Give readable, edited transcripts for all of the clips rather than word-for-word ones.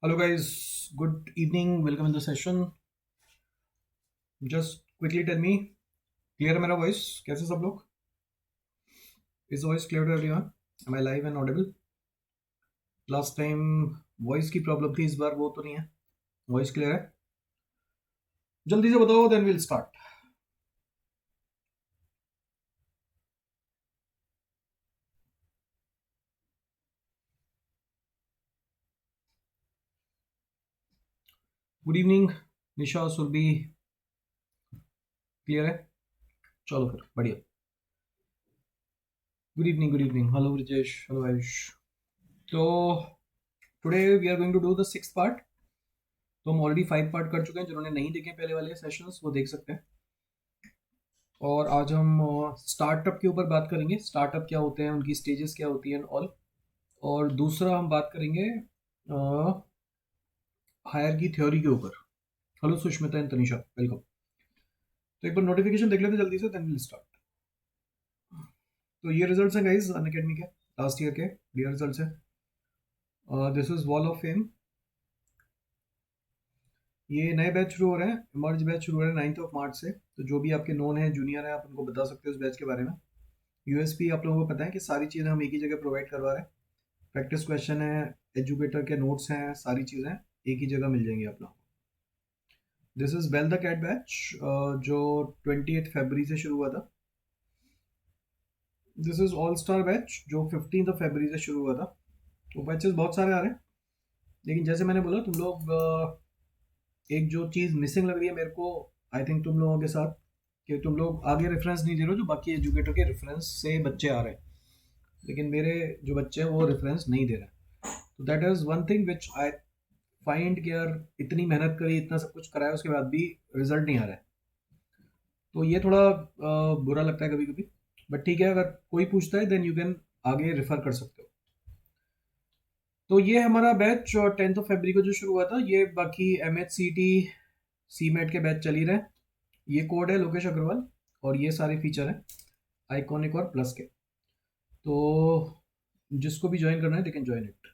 Hello guys, good evening. Welcome in the session. Just quickly tell me, clear है मेरा voice? कैसे सब लोग? Is the voice clear to everyone? Am I live and audible? Last time voice की problem थी, इस बार वो तो नहीं है. Voice clear है? जल्दी से बताओ, then we'll start. Good evening, निशा, सुरभि, clear है? चलो फिर, बढ़िया. Good evening, good evening. Hello Brijesh, hello Ayush. So today we are going to do the sixth part. तो हम ऑलरेडी 5 पार्ट कर चुके हैं. जिन्होंने नहीं देखे पहले वाले सेशंस वो देख सकते हैं. और आज हम स्टार्टअप के ऊपर बात करेंगे. स्टार्टअप क्या होते हैं, उनकी स्टेजेस क्या होती हैं ऑल. और दूसरा हम बात करेंगे हायर की थ्योरी के ऊपर. Hello Sushmita and Tanisha, welcome. तो एक बार नोटिफिकेशन देख लेते जल्दी से, देन विल स्टार्ट. तो ये रिजल्ट्स हैं गाइस अनअकैडमी के लास्ट ईयर के. ये रिजल्ट्स हैं. This is wall of fame. ये नए बैच शुरू हो रहे हैं. इमर्ज बैच शुरू हो रहे हैं 9th ऑफ मार्च से. तो जो भी आपके नोन है, जूनियर है, आप उनको बता सकते हो उस बैच के बारे में. यूएसपी आप लोगों को पता है कि सारी चीज़ें हम एक ही जगह प्रोवाइड करवा रहे हैं. प्रैक्टिस क्वेश्चन है, एजुकेटर के नोट्स हैं, सारी चीज़ें एक ही जगह मिल जाएंगी आप लोगों को. This is bell the cat batch जो 28 फरवरी से शुरू हुआ था. This is all star batch जो 15 फरवरी से शुरू हुआ था. तो बैचेस बहुत सारे आ रहे हैं. लेकिन जैसे मैंने बोला, तुम लोग एक जो चीज़ मिसिंग लग रही है मेरे को, आई थिंक तुम लोगों के साथ, कि तुम लोग आगे रेफरेंस नहीं दे रहे हो जो बाकी एजुकेटर के रेफरेंस से बच्चे आ रहे हैं. लेकिन मेरे जो बच्चे हैं वो रेफरेंस नहीं दे रहे हैं. तो that is one thing which I find कि यार इतनी मेहनत करी, इतना सब कुछ कराया, उसके बाद भी रिजल्ट नहीं आ रहा है. तो ये थोड़ा बुरा लगता है कभी कभी. बट ठीक है, अगर कोई पूछता है देन यू कैन आगे रेफर कर सकते हो. तो ये हमारा बैच 10th ऑफ फरवरी को जो शुरू हुआ था, ये बाकी M H C T C MAT के बैच चल ही रहे. ये कोड है लोकेश अग्रवाल और ये सारे फीचर हैं आइकॉनिक और प्लस के. तो जिसको भी ज्वाइन करना है दे कैन ज्वाइन इट.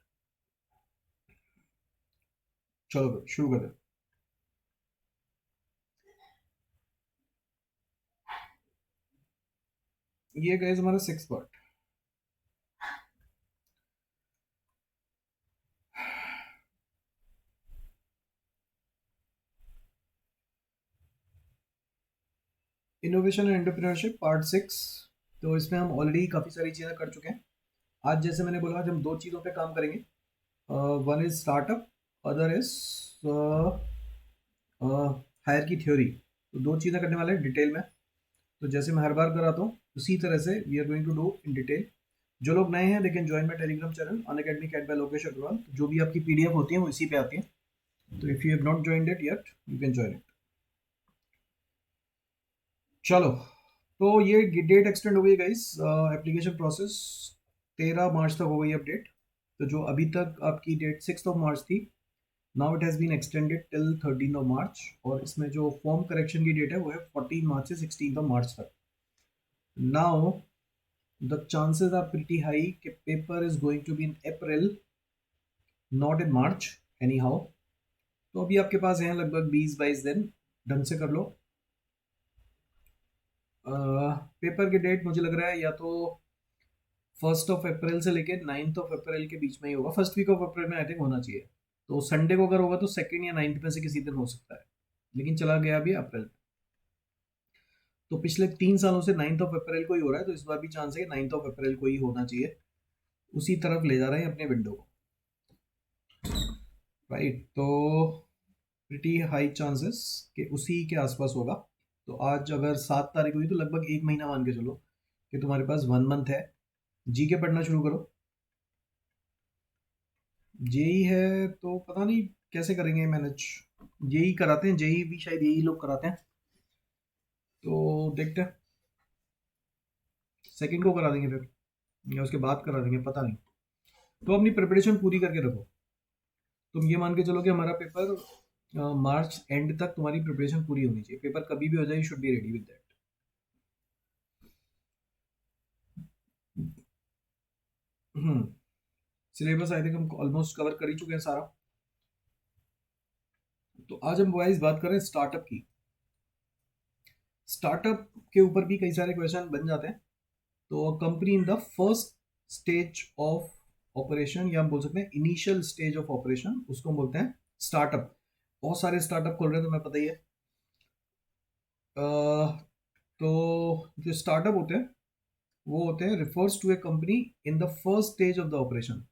चलो फिर शुरू करते हैं. ये गाइस हमारा 6th part. Innovation and entrepreneurship part 6. तो इसमें हम ऑलरेडी काफ़ी सारी चीज़ें कर चुके हैं. आज जैसे मैंने बोला, आज हम दो चीज़ों पे काम करेंगे. One is startup, other is hire की थ्योरी. तो दो चीज़ें करने वाले हैं डिटेल में. तो जैसे मैं हर बार कराता हूँ उसी तरह से we are going to do in detail. जो लोग नए हैं they can join my Telegram channel Unacademy CAT by Lokesh Agarwal. जो भी आपकी पीडीएफ होती है वो इसी पे आती है. तो if you have not joined it yet you can join it. चलो, तो ये डेट एक्सटेंड हो गई गाइस. एप्लीकेशन प्रोसेस 13 मार्च तक हो गई अपडेट. तो जो अभी तक आपकी डेट 6 मार्च थी, now it has been extended till 13 March. और इसमें जो फॉर्म करेक्शन की डेट है वो है 14 मार्च से 16 मार्च तक. Now the chances are pretty high कि paper is going to be in April, not in March anyhow. तो अभी आपके पास हैं लगभग 20-22 दिन. ढंग से कर लो. पेपर की डेट मुझे लग रहा है या तो 1 अप्रैल से लेके 9 अप्रैल के बीच में ही होगा. फर्स्ट वीक ऑफ अप्रैल में आई थिंक होना चाहिए. तो संडे को अगर होगा तो 2 या 9 में से किसी दिन हो सकता है. लेकिन चला गया अभी अप्रैल. तो पिछले 3 सालों से 9 अप्रैल को ही हो रहा है. तो इस बार भी चांस है कि 9 अप्रैल को ही होना चाहिए. उसी तरफ ले जा रहे हैं अपने विंडो को. राइट. तो प्रिटी हाई चांसेस कि उसी के आसपास होगा. तो आज अगर 7 तारीख हुई तो लगभग एक महीना मान के चलो कि तुम्हारे पास 1 मंथ है. जी के पढ़ना शुरू करो. जेई है तो पता नहीं कैसे करेंगे मैनेज. जेई कराते हैं, जेई भी शायद यही लोग कराते हैं. तो देखते हैं, सेकंड को करा देंगे फिर या उसके बाद करा देंगे, पता नहीं. तो अपनी प्रिपरेशन पूरी करके रखो. तुम ये मान के चलो कि हमारा पेपर मार्च एंड तक तुम्हारी प्रिपरेशन पूरी होनी चाहिए. पेपर कभी भी हो जाए, you should be ready with that. Hmm. Syllabus I think हम ऑलमोस्ट कवर कर ही चुके हैं सारा. तो आज हम वाइज बात करें स्टार्टअप की। स्टार्टअप के ऊपर भी कई सारे क्वेश्चन बन जाते हैं। तो company in the first stage of operation, या हम बोल सकते हैं इनिशियल स्टेज ऑफ ऑपरेशन, उसको हम बोलते हैं स्टार्टअप। बहुत सारे स्टार्टअप खोल रहे हैं, तुम्हें पता ही है। तो जो स्टार्टअप होते हैं वो होते हैं refers to a company in the first stage of the operation.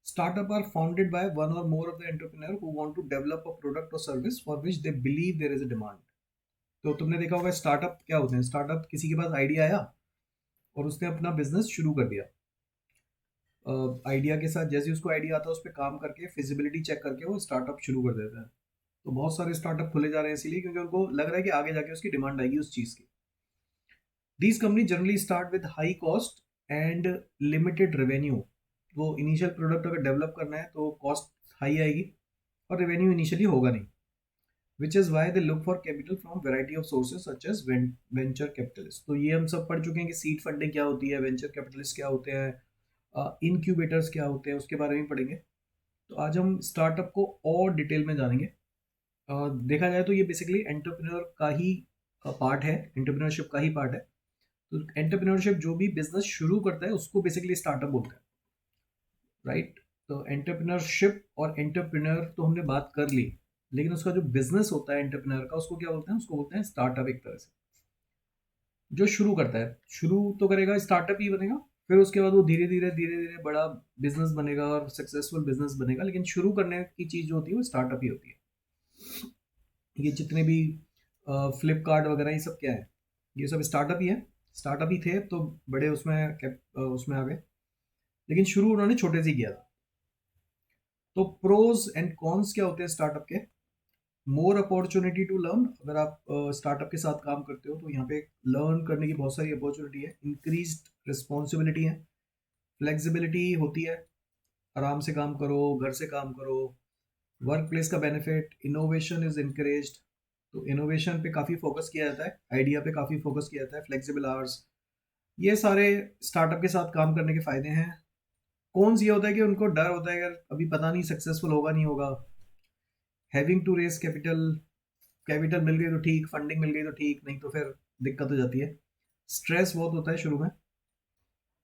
Startup are founded by one or more of the entrepreneur who want to develop a product or service for which they believe there is a demand. तो तुमने देखा होगा startup क्या होते हैं। Startup किसी के पास idea आया और उसने अपना बिजनेस शुरू कर दिया। आइडिया के साथ जैसे उसको आइडिया आता है उस पर काम करके फिजिबिलिटी चेक करके वो स्टार्टअप शुरू कर देता है। तो बहुत सारे स्टार्टअप खुले जा रहे हैं इसीलिए क्योंकि उनको लग रहा है कि आगे जाके उसकी डिमांड आएगी उस चीज़ की। These company generally start with high cost and limited revenue. वो इनिशियल प्रोडक्ट अगर डेवलप करना है तो कॉस्ट हाई आएगी और रेवेन्यू इनिशियली होगा नहीं। Which is why they look for capital from variety of sources such as venture capitalist. तो ये हम सब पढ़ चुके हैं कि सीड फंडिंग क्या होती है, वेंचर कैपिटलिस्ट क्या होते हैं, इनक्यूबेटर्स क्या होते हैं, उसके बारे में पढ़ेंगे। तो आज हम स्टार्टअप को और डिटेल में जानेंगे। देखा जाए तो ये बेसिकली एंटरप्रेन्योर का ही पार्ट है, एंटरप्रेन्योरशिप का ही पार्ट है। तो एंटरप्रेन्योरशिप जो भी बिजनेस शुरू करता है उसको बेसिकली स्टार्टअप बोलते हैं, राइट। तो एंटरप्रेन्योरशिप और एंटरप्रेन्योर तो हमने बात कर ली, लेकिन उसका जो बिजनेस होता है एंटरप्रेन्योर का उसको क्या बोलते हैं? उसको बोलते हैं स्टार्टअप। एक तरह से जो शुरू करता है, शुरू तो करेगा स्टार्टअप ही बनेगा, फिर उसके बाद वो धीरे धीरे बड़ा बिजनेस बनेगा और सक्सेसफुल बिजनेस बनेगा, लेकिन शुरू करने की चीज़ जो होती है वो स्टार्टअप ही होती है। ये जितने भी फ्लिपकार्ट वगैरह ये सब क्या है? ये सब स्टार्टअप ही है। स्टार्टअप ही थे तो बड़े उसमें आ गए, लेकिन शुरू उन्होंने छोटे से किया था। तो प्रोज एंड कॉन्स क्या होते हैं स्टार्टअप के? More opportunity to learn. अगर आप स्टार्टअप के साथ काम करते हो तो यहाँ पे लर्न करने की बहुत सारी अपॉर्चुनिटी है। इंक्रीज रिस्पॉन्सिबिलिटी है, फ्लेक्सिबिलिटी होती है, आराम से काम करो, घर से काम करो। वर्क प्लेस का बेनिफिट, इनोवेशन इज इनकरेज्ड। तो इनोवेशन पे काफ़ी फोकस किया जाता है, आइडिया पे काफ़ी फोकस किया जाता है, फ्लेक्सिबल आवर्स। ये सारे स्टार्टअप के साथ काम करने के फ़ायदे हैं। कौन सी होता है कि उनको डर होता है यार अभी पता नहीं सक्सेसफुल होगा नहीं होगा। Having to raise capital, capital मिल गई तो ठीक, फंडिंग मिल गई तो ठीक, नहीं तो फिर दिक्कत हो जाती है। स्ट्रेस बहुत होता है शुरू में,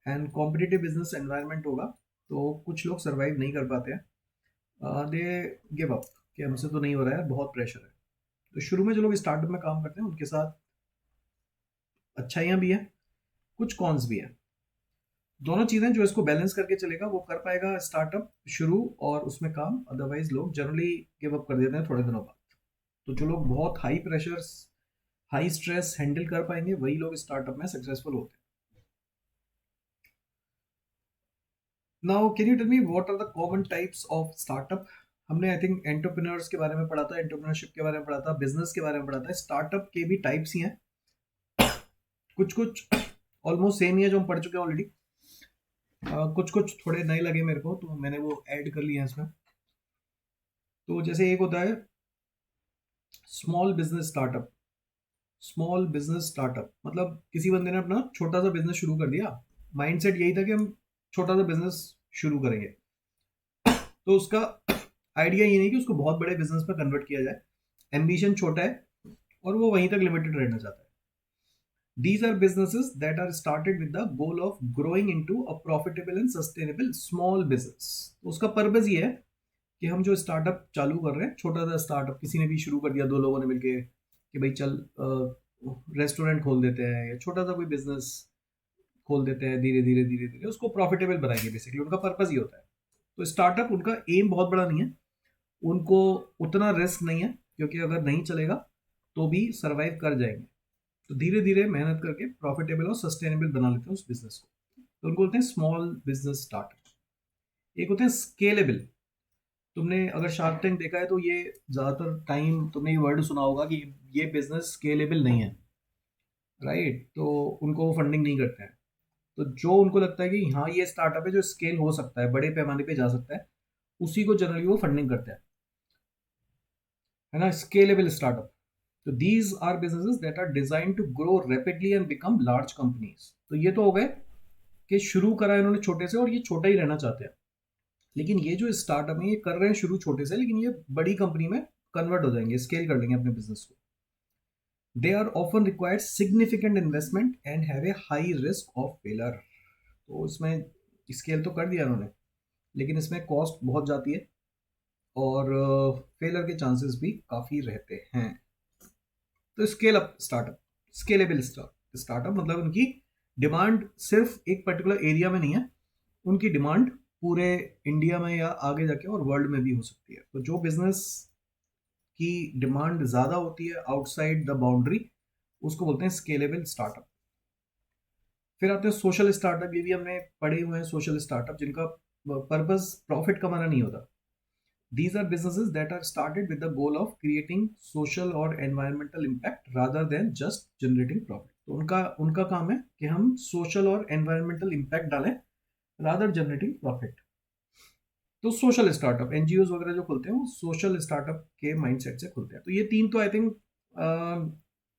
एंड कॉम्पिटिटिव बिजनेस एनवायरनमेंट होगा तो कुछ लोग सर्वाइव नहीं कर पाते हैं। दे गिव अप कि हमसे तो नहीं हो रहा है, बहुत प्रेशर है। तो शुरू में जो लोग स्टार्टअप में काम करते हैं उनके साथ अच्छाइयाँ भी हैं, कुछ कॉन्स भी हैं। दोनों चीज़ें जो इसको बैलेंस करके चलेगा वो कर पाएगा स्टार्टअप शुरू और उसमें काम। अदरवाइज लोग जनरली गिव अप कर देते हैं थोड़े दिनों बाद। तो जो लोग बहुत high pressure, high stress handle कर पाएंगे वही लोग स्टार्टअप में सक्सेसफुल होते हैं। Now can you tell me what are the common types of startup? हमने आई थिंक एंटरप्रेन्योर्स के बारे में पढ़ा था, एंटरप्रेन्योरशिप के बारे में पढ़ा था, बिजनेस के बारे में पढ़ा था। स्टार्टअप के भी टाइप्स ही हैं, कुछ कुछ ऑलमोस्ट सेम ही है जो हम पढ़ चुके हैं ऑलरेडी। कुछ कुछ थोड़े नए लगे मेरे को तो मैंने वो ऐड कर लिया है इसमें। तो जैसे एक होता है small business startup. Small business startup मतलब किसी बंदे ने अपना छोटा सा बिजनेस शुरू कर दिया, माइंडसेट यही था कि हम छोटा सा बिजनेस शुरू करेंगे। तो उसका आइडिया ये नहीं कि उसको बहुत बड़े बिजनेस में कन्वर्ट किया जाए, एम्बिशन छोटा है और वो वहीं तक लिमिटेड रहना चाहता है। These are businesses that are started with the goal of growing into a profitable and sustainable small business। तो उसका पर्पज ये है कि हम जो स्टार्टअप चालू कर रहे हैं, छोटा सा स्टार्टअप किसी ने भी शुरू कर दिया, दो लोगों ने मिलके कि भाई चल रेस्टोरेंट खोल देते हैं या छोटा सा कोई बिजनेस खोल देते हैं, धीरे धीरे उसको प्रॉफिटेबल बनाएंगे। बेसिकली उनका पर्पज ये होता है। तो स्टार्टअप उनका एम बहुत बड़ा नहीं है, उनको उतना रिस्क नहीं है क्योंकि अगर नहीं चलेगा तो भी सर्वाइव कर जाएंगे। तो धीरे धीरे मेहनत करके प्रॉफिटेबल और सस्टेनेबल बना लेते हैं उस बिजनेस को। तो उनको बोलते हैं स्मॉल बिजनेस स्टार्टअप। एक होते हैं स्केलेबल। तुमने अगर शार्क टैंक देखा है तो ये ज़्यादातर टाइम तुमने ये वर्ड सुना होगा कि ये बिजनेस स्केलेबल नहीं है, राइट। तो उनको फंडिंग नहीं करते हैं। तो जो उनको लगता है कि हाँ ये स्टार्टअप है जो स्केल हो सकता है, बड़े पैमाने पे जा सकता है, उसी को जनरली वो फंडिंग करते हैं, है ना। Scalable startup. तो these are businesses that are design to grow rapidly and become large companies. तो ये तो हो गए कि शुरू करा है इन्होंने छोटे से और ये छोटा ही रहना चाहते हैं। लेकिन ये जो स्टार्टअप है ये कर रहे हैं शुरू छोटे से, लेकिन ये बड़ी कंपनी में कन्वर्ट हो जाएंगे, स्केल कर लेंगे अपने बिजनेस को. They are often required significant investment and have a high risk of failure. तो इसमें स्केल तो कर दिया उन्होंने, लेकिन इसमें कॉस्ट बहुत जाती है और फेलर के चांसेस भी काफ़ी रहते हैं. तो scale up startup, scalable startup मतलब उनकी डिमांड सिर्फ एक पर्टिकुलर एरिया में नहीं है, उनकी डिमांड पूरे इंडिया में या आगे जाके और वर्ल्ड में भी हो सकती है. तो जो बिजनेस की डिमांड ज़्यादा होती है आउटसाइड द बाउंड्री, उसको बोलते हैं स्केलेबल स्टार्टअप. फिर आते हैं सोशल स्टार्टअप. ये भी हमने पढ़े हुए हैं, सोशल स्टार्टअप जिनका पर्पस प्रॉफिट कमाना नहीं होता. These are businesses that are started with the goal of creating social or environmental impact rather than just generating profit. तो उनका उनका काम है कि हम सोशल और एनवायरमेंटल इम्पैक्ट डालें रादर जनरेटिंग प्रॉफिट. तो सोशल स्टार्टअप, एनजीओ वगैरह जो खुलते हैं वो सोशल स्टार्टअप के माइंडसेट से खुलते हैं. तो ये तीन तो आई थिंक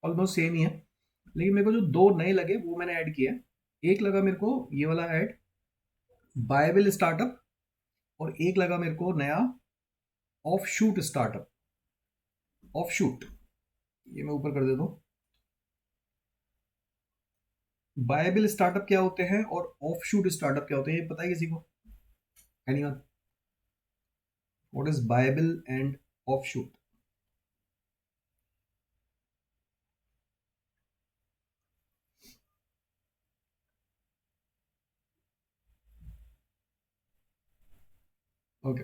ऑलमोस्ट सेम ही है, लेकिन मेरे को जो दो नए लगे वो मैंने ऐड किया. एक लगा मेरे को ये वाला ऐड, बायबल स्टार्टअप, और एक लगा मेरे को नया ऑफशूट स्टार्टअप. ऑफशूट ये मैं ऊपर कर देता हूं. बायबल स्टार्टअप क्या होते हैं और ऑफशूट स्टार्टअप क्या होते हैं, ये पता है किसी को? Anyone? What is buyable and offshoot? Okay,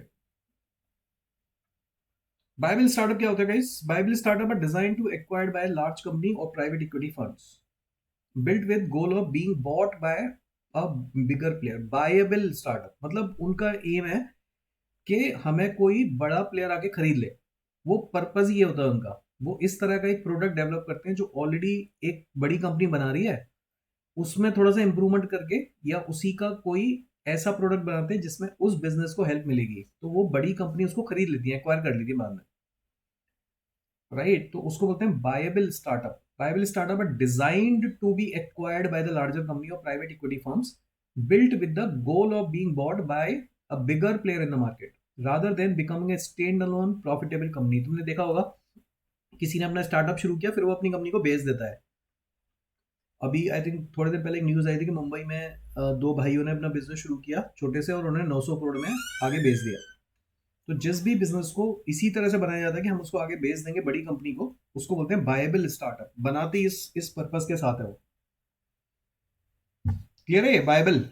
buyable startup क्या होता है guys? Buyable startup are design to acquired by large company और private equity funds, built with goal of being bought by a bigger player. Bible startup मतलब उनका M है कि हमें कोई बड़ा प्लेयर आके खरीद ले. वो पर्पज ही ये होता है उनका. वो इस तरह का एक प्रोडक्ट डेवलप करते हैं जो ऑलरेडी एक बड़ी कंपनी बना रही है, उसमें थोड़ा सा इंप्रूवमेंट करके या उसी का कोई ऐसा प्रोडक्ट बनाते हैं जिसमें उस बिजनेस को हेल्प मिलेगी, तो वो बड़ी कंपनी उसको खरीद लेती है, एक्वायर कर लेती है बाद में. राइट, तो उसको बोलते हैं buyable startup. Buyable startup are designed to be acquired by the larger company और private equity firms, built with the goal of being bought by a bigger player in the market rather than becoming a standalone profitable company. तुमने देखा होगा किसी ने अपना startup शुरू किया, फिर वो अपनी कंपनी को बेच देता है. अभी आई थिंक थोड़े दिन पहले एक न्यूज आई थी कि मुंबई में दो भाइयों ने अपना बिजनेस शुरू किया छोटे से और उन्होंने 900 करोड़ में आगे बेच दिया. तो जिस भी बिजनेस को इसी तरह से बनाया जाता है कि हम उसको आगे बेच देंगे बड़ी कंपनी को, उसको बोलते हैं बायबल स्टार्टअप. बनाते ही इस पर्पस के साथ है वो. क्लियर है? Bible.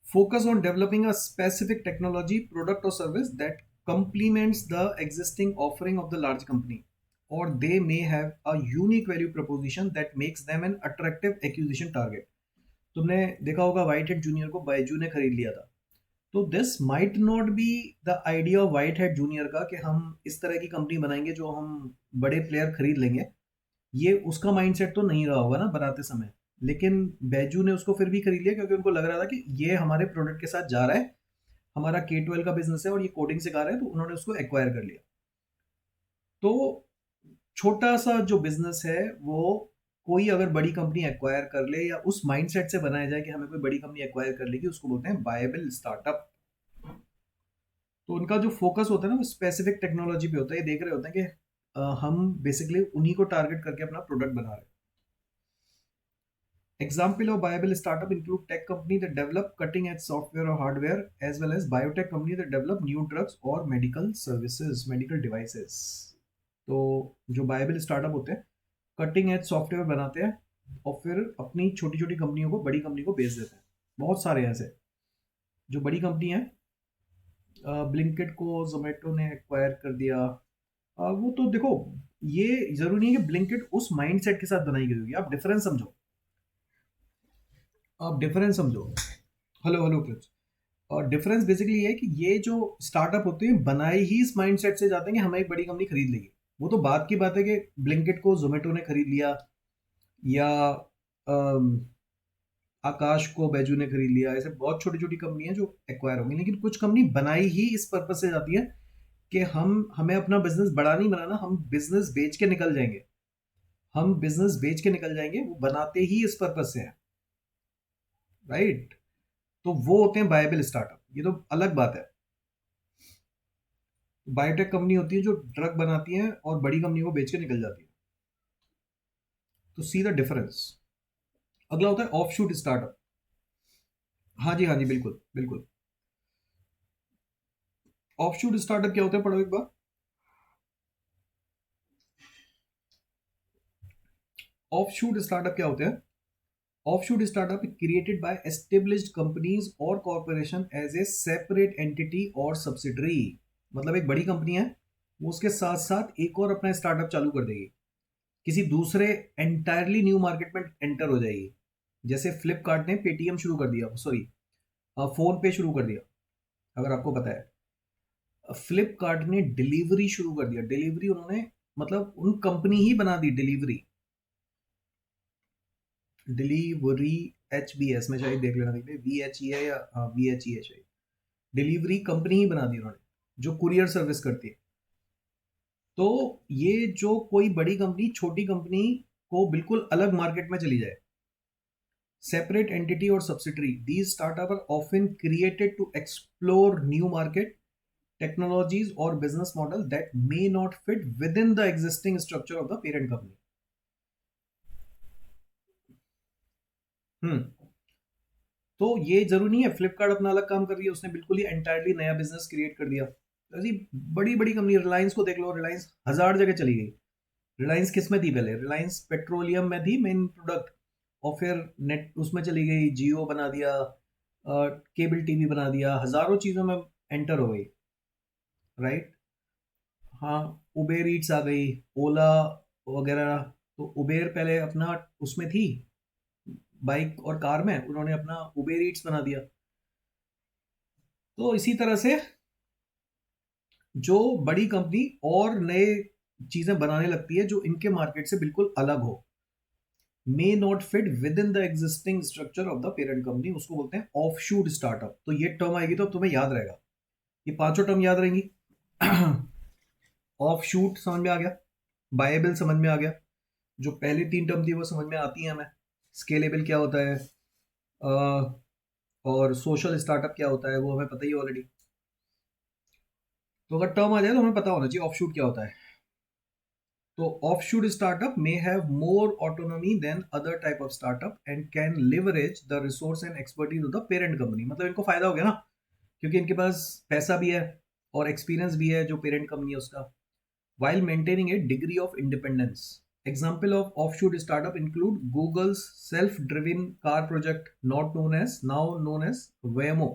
Focus on developing a specific technology, product or service that complements the existing offering of the large company, or they may have a unique value proposition that makes them an attractive acquisition target. तुमने देखा होगा white head junior को बायजू ने खरीद लिया था. तो this might not be the idea of white head junior का कि हम इस तरह की कंपनी बनाएंगे जो हम बड़े प्लेयर खरीद लेंगे. ये उसका माइंडसेट तो नहीं रहा होगा ना बनाते समय, लेकिन बैजू ने उसको फिर भी खरीद लिया क्योंकि उनको लग रहा था कि ये हमारे प्रोडक्ट के साथ जा रहा है, हमारा K12 का बिजनेस है और ये कोडिंग सिखा रहा है, तो उन्होंने उसको एक्वायर कर लिया. तो छोटा सा जो बिजनेस है वो कोई अगर बड़ी कंपनी एक्वायर कर ले या उस माइंडसेट से बनाया जाए कि हमें कोई बड़ी कंपनी एक्वायर कर लेगी, उसको बोलते हैं बायबल स्टार्टअप. तो उनका जो फोकस होता है ना वो स्पेसिफिक टेक्नोलॉजी पे होता है. ये देख रहे होते हैं कि हम बेसिकली उन्हीं को टारगेट करके अपना प्रोडक्ट बना रहे हैं. Example of viable startup include tech company that develop cutting edge software or hardware, as well as biotech company that develop new drugs or medical services, medical devices. तो जो viable startup होते हैं cutting edge software बनाते हैं और फिर अपनी छोटी छोटी कंपनियों को बड़ी कंपनी को बेच देते हैं. बहुत सारे ऐसे जो बड़ी कंपनी है, ब्लिंकिट को जोमेटो ने एक्वायर कर दिया. वो तो देखो, ये जरूरी नहीं है कि ब्लिंकिट उस माइंडसेट के साथ बनाई गई होगी. आप डिफरेंस समझो, आप डिफरेंस समझो. Hello hello clips. और डिफरेंस बेसिकली ये है कि ये जो स्टार्टअप होते हैं बनाए ही इस माइंडसेट से जाते हैं कि हमें एक बड़ी कंपनी खरीद लेगी. वो तो बात की बात है कि ब्लिंकिट को जोमेटो ने खरीद लिया या आकाश को बैजू ने खरीद लिया, ऐसे बहुत छोटी छोटी कंपनी है जो एक्वायर होंगी. लेकिन कुछ कंपनी बनाई ही इस पर्पज से जाती है कि हमें अपना बिजनेस बड़ा नहीं बनाना, हम बिजनेस बेच के निकल जाएंगे. हम बिजनेस बेच के निकल जाएंगे, वो बनाते ही इस पर्पज से है. राइट, तो वो होते हैं बायबल स्टार्टअप. ये तो अलग बात है। बायोटेक कंपनी होती है जो ड्रग बनाती है और बड़ी कंपनी को बेच के निकल जाती है। तो सी द डिफरेंस। अगला होता है ऑफ शूट स्टार्टअप। हाँ जी बिल्कुल बिल्कुल। ऑफ शूट स्टार्टअप क्या होता है, पढ़ो एक बार। ऑफ शूट स्टार्टअप क्या होते हैं? Offshoot startup created by established companies और corporation as a separate entity और सब्सिडरी। मतलब एक बड़ी कंपनी है, वो उसके साथ साथ एक और अपना स्टार्टअप चालू कर देगी, किसी दूसरे एंटायरली न्यू मार्केट में एंटर हो जाएगी। जैसे फ्लिपकार्ट ने पेटीएम शुरू कर दिया, सॉरी फोन पे शुरू कर दिया, अगर आपको पता है। फ्लिपकार्ट ने डिलीवरी शुरू कर दिया, डिलीवरी उन्होंने मतलब उन कंपनी ही बना दी डिलीवरी। डिलीवरी HBS में शायद देख लेना, देखिए VHE है या हाँ VHE है शायद। डिलीवरी कंपनी ही बना दी उन्होंने जो कुरियर सर्विस करती है। तो ये जो कोई बड़ी कंपनी छोटी कंपनी को बिल्कुल अलग मार्केट में चली जाए, सेपरेट एंटिटी और subsidiary, these startup are often created to explore new market technologies और business model that may not fit within the existing structure of the parent company. Hmm. तो ये जरूरी नहीं है फ्लिपकार्ट अपना अलग काम कर रही है, उसने बिल्कुल ही एंटायरली नया बिजनेस क्रिएट कर दिया। ऐसी बड़ी बड़ी कंपनी, रिलायंस को देख लो, रिलायंस हजार जगह चली गई। रिलायंस किस में थी पहले? रिलायंस पेट्रोलियम में थी मेन प्रोडक्ट, और फिर नेट उसमें चली गई, जियो बना दिया, केबल टीवी बना दिया, हजारों चीजों में एंटर हो गई। राइट। हाँ, उबेर ईट्स आ गई, ओला वगैरह। तो उबेर पहले अपना उसमें थी, बाइक और कार में, उन्होंने अपना उबेर ईट्स बना दिया। तो इसी तरह से जो बड़ी कंपनी और नए चीजें बनाने लगती है जो इनके मार्केट से बिल्कुल अलग हो, मे not fit within the existing structure of the parent company, उसको बोलते हैं ऑफशूट स्टार्टअप। तो ये टर्म आएगी तो तुम्हें याद रहेगा, ये पांचों टर्म याद रहेंगी। ऑफशूट समझ में आ गया, बायबल समझ में आ गया, जो पहली तीन टर्म थी वो समझ में आती है हमें। स्केलेबल क्या होता है, और सोशल स्टार्टअप क्या होता है वो हमें पता ही ऑलरेडी। तो अगर टर्म आ जाए तो हमें पता होना चाहिए ऑफशूट क्या होता है। तो offshoot startup may have more autonomy than other type of startup and can leverage the resource and expertise of the parent company। मतलब इनको फायदा हो गया ना, क्योंकि इनके पास पैसा भी है और एक्सपीरियंस भी है जो पेरेंट कंपनी है उसका, while maintaining a degree of independence। Example of offshoot startup include Google's self-driven car project, not known as now known as Waymo,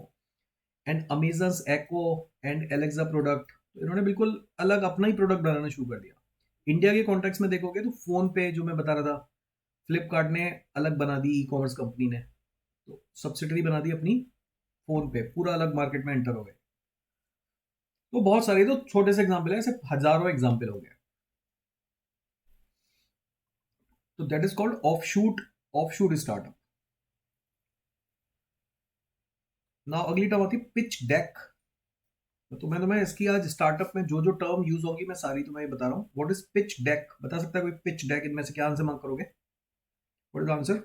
and Amazon's Echo and Alexa product। तो इन्होंने बिल्कुल अलग अपना ही प्रोडक्ट बनाना शुरू कर दिया। इंडिया के कॉन्टेक्स्ट में देखोगे तो फोन पे जो मैं बता रहा था, फ्लिपकार्ट ने अलग बना दी, ई कॉमर्स कंपनी ने तो सब्सिडरी बना दी अपनी, फोन पे पूरा अलग मार्केट में एंटर हो गए। तो बहुत सारे, तो छोटे से एग्जाम्पल है, ऐसे हजारों एग्जाम्पल हो गए। तो that is called offshoot startup. ना अगली टर्म आती है पिच डेक। तो मैं तुम्हें इसकी आज स्टार्टअप में जो जो टर्म यूज होगी मैं सारी तुम्हें बता रहा हूँ। What is pitch deck? बता सकता है कोई पिच डेक? इनमें से क्या आंसर मार्क करोगे? What is answer?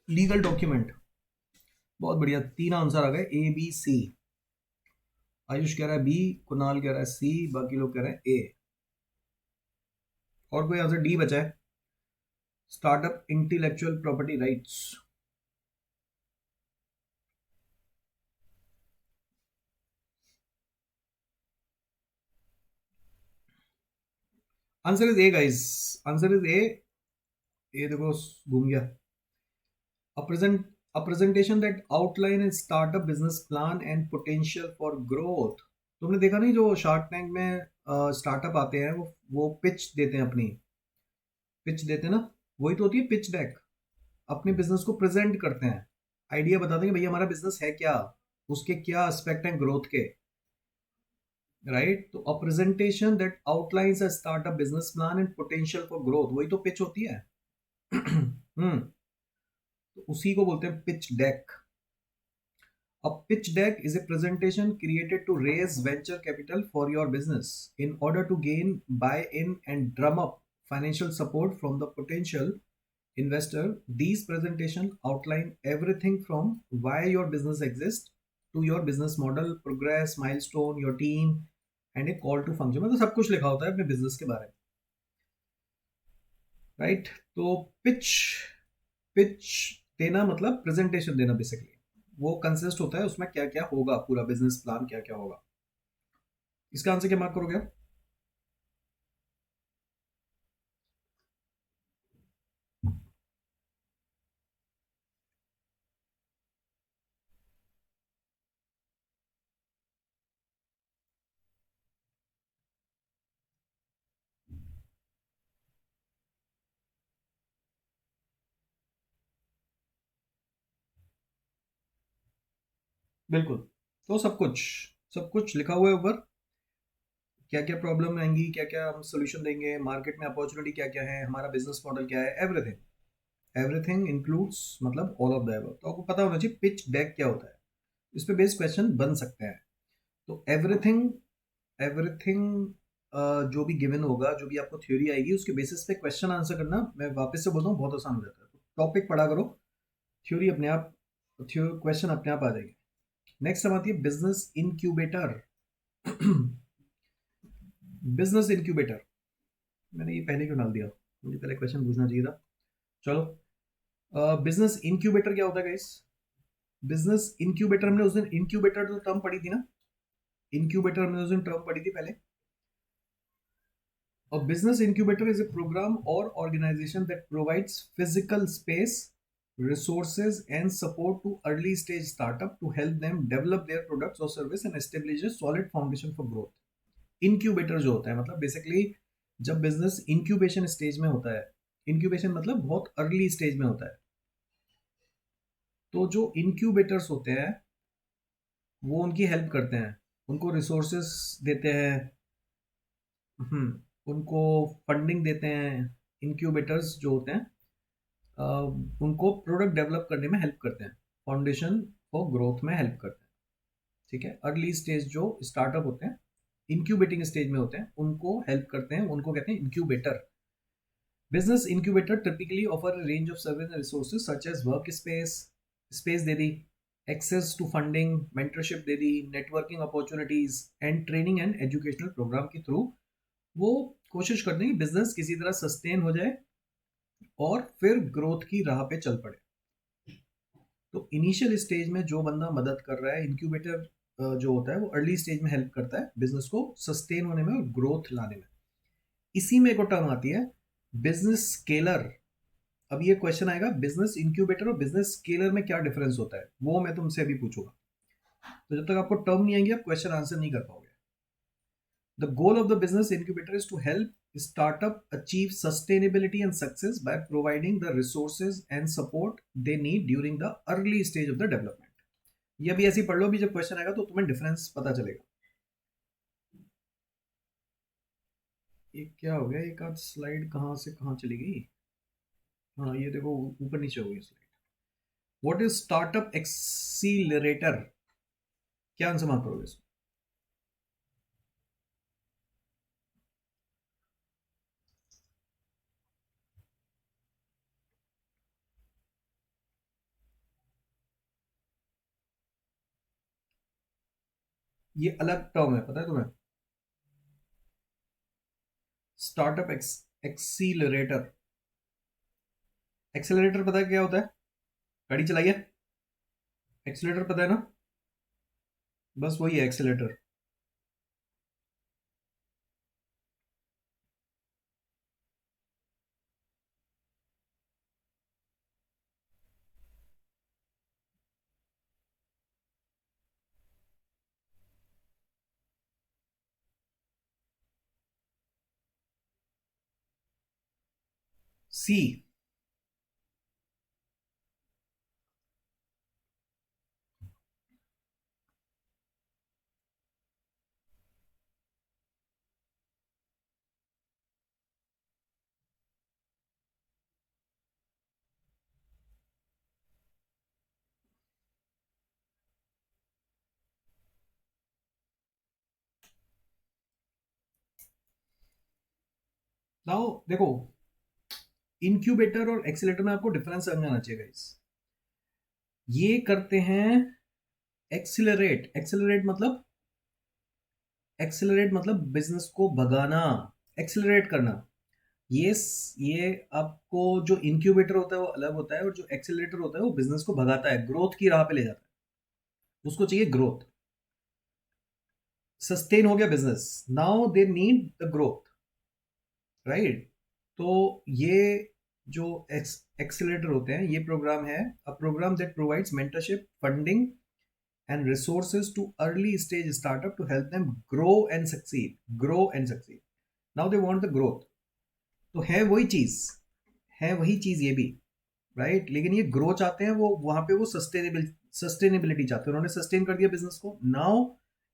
Legal document. बहुत बढ़िया, तीन आंसर आ गए, ABC। आयुष कह रहा है बी, कुणाल कह रहा है सी, बाकी लोग कह रहे हैं ए। और कोई आंसर? डी बचा है, startup intellectual property rights. Answer is A guys, answer is A. ये देखो घूम गया। A present a presentation that outline a startup business plan and potential for growth। तुमने देखा नहीं जो शार्क टैंक में स्टार्टअप आते हैं, वो पिच देते हैं अपनी, पिच देते हैं ना, वही तो होती है पिच डेक। अपने बिजनेस को प्रेजेंट करते हैं, आइडिया बताते हैं कि भैया हमारा बिजनेस है क्या, उसके क्या एस्पेक्ट हैं ग्रोथ के, राइट? तो a presentation that outlines a startup business plan and potential for growth, वही तो पिच होती है। तो उसी को बोलते हैं pitch deck. A pitch deck is a presentation created to raise venture capital for your business. In order to gain buy-in and drum up financial support from the potential investor, these presentations outline everything from why your business exists to your business model, progress, milestone, your team, and a call to function। मतलब सब कुछ लिखा होता है अपने business के बारे में, राइट? तो पिच पिच देना मतलब प्रेजेंटेशन देना बेसिकली। वो कंसिस्ट होता है उसमें क्या क्या होगा, पूरा बिजनेस प्लान क्या क्या होगा। इसका आंसर क्या मार्क करोगे आप? बिल्कुल। तो सब कुछ लिखा हुआ है ऊपर, क्या क्या प्रॉब्लम आएंगी, क्या क्या हम सोल्यूशन देंगे, मार्केट में अपॉर्चुनिटी क्या क्या है, हमारा बिजनेस मॉडल क्या है, एवरीथिंग। एवरीथिंग इंक्लूड्स मतलब ऑल ऑफ द अबव। तो आपको पता होना चाहिए पिच डेक क्या होता है, इस पे बेस्ड क्वेश्चन बन सकते हैं। तो एवरीथिंग एवरीथिंग जो भी गिवन होगा, जो भी आपको थ्योरी आएगी, उसके बेसिस पे क्वेश्चन आंसर करना, मैं वापस से बोलता हूँ, बहुत आसान हो जाता है। तो टॉपिक पढ़ा करो, थ्योरी अपने आप, क्वेश्चन अपने आप आ जाएंगे। नेक्स्ट हम आती है बिजनेस इनक्यूबेटर। बिजनेस इनक्यूबेटर, मैंने ये पहले क्यों डाल दिया, मुझे पहले क्वेश्चन पूछना चाहिए था। चलो, बिजनेस इनक्यूबेटर क्या होता है गाइस? बिजनेस इनक्यूबेटर, हमने उस दिन इनक्यूबेटर तो टर्म पढ़ी थी ना, इनक्यूबेटर हमने उस दिन टर्म पढ़ी थी पहले। A business incubator is a program or organization that provides physical space, resources, and support to early stage startup to help them develop their products or service and establish a solid foundation for growth। Incubator जो होता है मतलब basically जब business incubation stage में होता है, incubation मतलब बहुत अर्ली स्टेज में होता है, तो जो इंक्यूबेटर्स होते हैं वो उनकी हेल्प करते हैं, उनको रिसोर्सेस देते हैं, उनको फंडिंग देते हैं। इंक्यूबेटर्स जो होते हैं अ, उनको प्रोडक्ट डेवलप करने में हेल्प करते हैं, फाउंडेशन फॉर ग्रोथ में हेल्प करते हैं। ठीक है, अर्ली स्टेज जो स्टार्टअप होते हैं, इंक्यूबेटिंग स्टेज में होते हैं, उनको हेल्प करते हैं, उनको कहते हैं incubator. Business incubator typically offer range of service and resources such as work space, space दे दी, एक्सेस टू फंडिंग, मेंटरशिप दे दी, networking opportunities and training and educational program के थ्रू वो कोशिश करते हैं कि बिजनेस किसी तरह सस्टेन हो जाए और फिर ग्रोथ की राह पे चल पड़े। तो इनिशियल स्टेज में जो बंदा मदद कर रहा है, इंक्यूबेटर जो होता है वो अर्ली स्टेज में हेल्प करता है बिजनेस को सस्टेन होने में और ग्रोथ लाने में। इसी में एक और टर्म आती है बिजनेस स्केलर। अब ये क्वेश्चन आएगा बिजनेस इंक्यूबेटर और बिजनेस स्केलर में क्या डिफरेंस होता है, वो मैं तुमसे अभी पूछूंगा। तो जब तक आपको टर्म नहीं आएंगे आप क्वेश्चन आंसर नहीं कर पाओगे। The goal of the business incubator is to help startup achieve sustainability and success by providing the resources and support they need during the early stage of the development। ये भी ऐसे ही पढ़ लो, भी जब question आएगा तो तुम्हें डिफरेंस पता चलेगा। ये क्या हो गया, एक आध स्लाइड कहाँ से कहाँ चली गई? हाँ ये देखो, ऊपर नीचे हो गई slide. What is startup accelerator? क्या आंसर मार्क करोगे इसको? ये अलग टर्म है, पता है तुम्हें? Startup accelerator. एक्सेलरेटर पता है क्या होता है? गाड़ी चलाइए, एक्सीलरेटर पता है ना? बस वही है एक्सेलेटर। सी। नाउ देखो, इंक्यूबेटर और एक्सीलेटर में आपको डिफरेंस समझना चाहिए गाइस। ये करते हैं एक्सीलरेट। एक्सीलरेट मतलब बिजनेस को भगाना, एक्सीलरेट करना। ये ये आपको जो इंक्यूबेटर होता है वो अलग होता है, और जो एक्सीलरेटर होता है वो बिजनेस को भगाता है, ग्रोथ की राह पे ले जाता है। उसको चाहिए ग्रोथ। सस्टेन हो गया business, now they need the growth, right. तो ये जो एक्सीलरेटर होते हैं, ये प्रोग्राम है a program that provides mentorship, funding and resources to early stage startup to help them grow and succeed. Now they want the growth. तो है वही चीज ये भी, राइट। लेकिन ये ग्रो चाहते हैं, वो वहां पे वो सस्टेनेबिलिटी चाहते हैं। उन्होंने सस्टेन कर दिया बिजनेस को, नाउ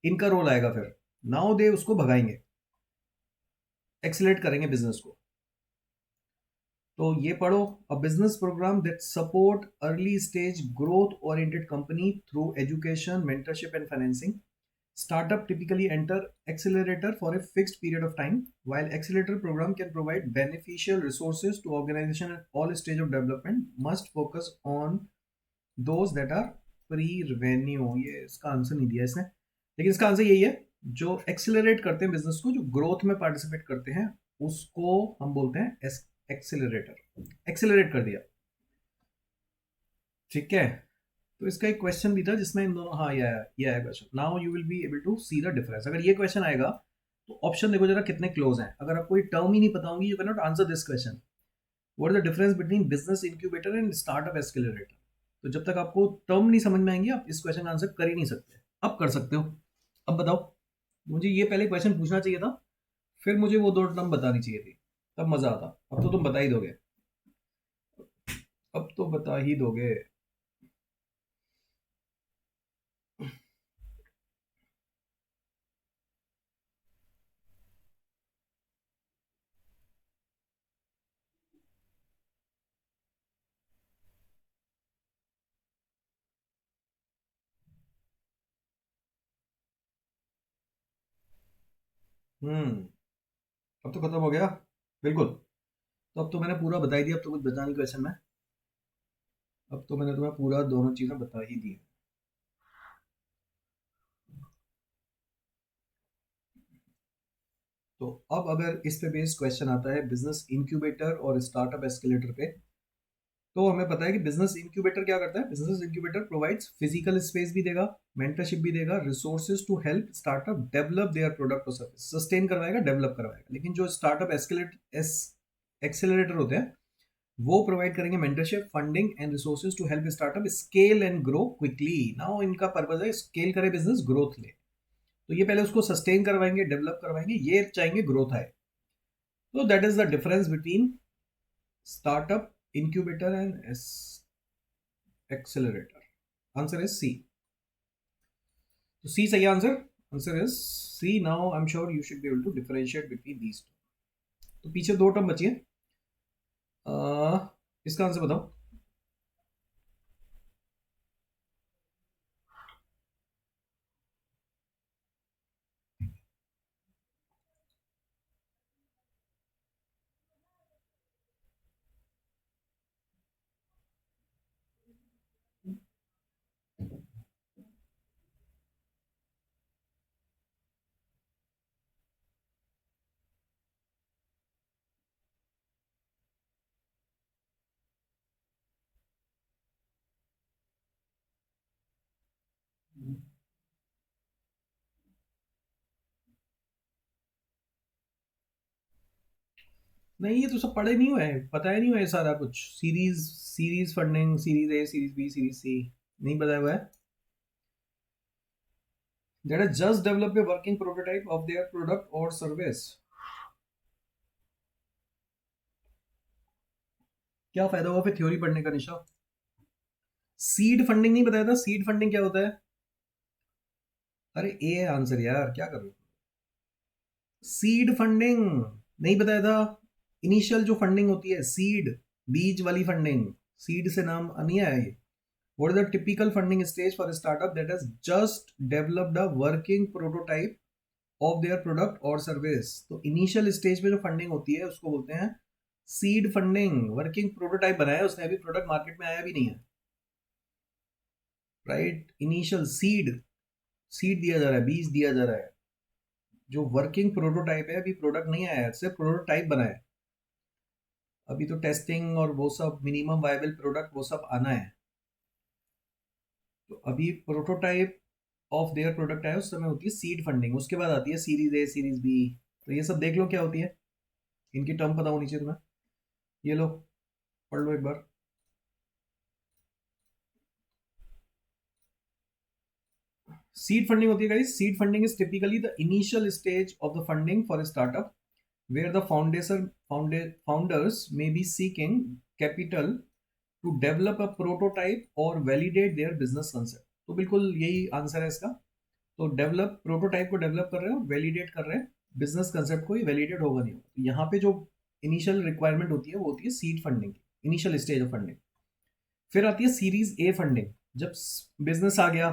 इनका रोल आएगा फिर, नाउ दे उसको भगाएंगे, एक्सीलरेट करेंगे बिजनेस को। तो ये पढ़ो, a business program that support early stage growth oriented company through education, mentorship and financing. Startup typically enter accelerator for a fixed period of time, while accelerator program can provide beneficial resources to organization at all stage of development. Must focus on those that are pre-revenue. ये इसका answer नहीं दिया इसने, लेकिन इसका answer यही है, जो एक्सेलरेट करते हैं बिजनेस को, जो ग्रोथ में पार्टिसिपेट करते हैं, उसको हम बोलते हैं एक्सेलरेटर। एक्सेलरेट कर दिया, ठीक है। तो इसका एक क्वेश्चन भी था जिसमें इन दोनों, हाँ ये आया question. Now you will be able to see the difference. अगर ये क्वेश्चन आएगा तो ऑप्शन देखो जरा कितने क्लोज हैं। अगर आपको ये टर्म ही नहीं पता होंगी, you can not answer this question. What is the difference between business incubator and startup accelerator? तो जब तक आपको टर्म नहीं समझ में आएंगे, आप इस क्वेश्चन का आंसर कर ही नहीं सकते। अब कर सकते हो। अब बताओ, मुझे ये पहले क्वेश्चन पूछना चाहिए था, फिर मुझे वो दो टर्म बतानी चाहिए थी, तब मजा आता। अब तो तुम बता ही दोगे, अब तो बता ही दोगे। हम्म, अब तो खत्म हो गया, बिल्कुल। तो अब तो मैंने पूरा बता ही दिया, अब तो कुछ बचा नहीं क्वेश्चन में। अब तो मैंने तुम्हें पूरा दोनों चीजें बता ही दी। तो अब अगर इस पे बेस्ड क्वेश्चन आता है बिजनेस इंक्यूबेटर और स्टार्टअप एस्केलेटर पे, तो हमें पता है कि बिजनेस इंक्यूबेटर क्या करता है। Business incubator provides physical space भी देगा, मेंटरशिप भी देगा, resources to help startup develop their product और सर्विस। सस्टेन करवाएगा, डेवलप करवाएगा। लेकिन जो स्टार्टअप एक्सेलरेटर होते हैं, वो प्रोवाइड करेंगे mentorship, funding and resources to help startup scale and grow quickly. Now इनका पर्पज है स्केल करे बिजनेस, ग्रोथ ले। तो ये पहले उसको सस्टेन करवाएंगे, डेवलप करवाएंगे, ये चाहेंगे ग्रोथ आए। तो that is the difference between startup, incubator and accelerator. Answer is C. So C सही answer, answer is C. Now I'm sure you should be able to differentiate between these two. तो पीछे दो term बची है, इसका answer बताओ। नहीं, ये तो सब पढ़े नहीं हुए हैं, पता ही नहीं हुआ है सारा कुछ। Series funding, series A, series B, series C नहीं बताया हुआ है। That has just developed a working prototype of their product or service. क्या फायदा हुआ फिर थ्योरी पढ़ने का निशा? सीड फंडिंग नहीं बताया था, सीड फंडिंग क्या होता है? अरे ए है आंसर यार, क्या कर रहे हो? सीड फंडिंग नहीं बताया था। इनिशियल जो फंडिंग होती है, सीड, बीज वाली फंडिंग, सीड से नाम नहीं आया ये। What is the typical funding stage for startup that has just developed a working prototype of their product और सर्विस। तो इनिशियल स्टेज पे जो फंडिंग होती है उसको बोलते हैं सीड फंडिंग। वर्किंग प्रोटोटाइप बनाया है उसने, अभी प्रोडक्ट मार्केट में आया भी नहीं है, राइट। इनिशियल सीड, सीड दिया जा रहा है, बीज दिया जा रहा है। जो वर्किंग प्रोटोटाइप है, अभी प्रोडक्ट नहीं आया है, सिर्फ प्रोटोटाइप बना है। अभी तो टेस्टिंग और वो सब, मिनिमम वायबल प्रोडक्ट वो सब आना है। तो अभी प्रोटोटाइप ऑफ देयर प्रोडक्ट है, उस समय होती है सीड फंडिंग। उसके बाद आती है सीरीज ए, सीरीज बी। तो ये सब देख लो क्या होती है, इनकी टर्म पता होनी चाहिए तुम्हें। ये लो, पढ़ लो एक बार। सीड फंडिंग होती है guys, seed funding is typically the initial stage of the funding for a startup where the founders may be seeking capital to develop a prototype or validate their business concept। तो बिल्कुल यही answer है इसका। तो develop, prototype को develop कर रहे हैं और वैलिडेट कर रहे हैं बिजनेस कंसेप्ट को, ही वैलिडेट होगा नहीं होगा। तो यहाँ पे जो इनिशियल रिक्वायरमेंट होती है वो होती है सीड फंडिंग की, इनिशियल स्टेज ऑफ फंडिंग। फिर आती है सीरीज ए फंडिंग, जब बिजनेस आ गया,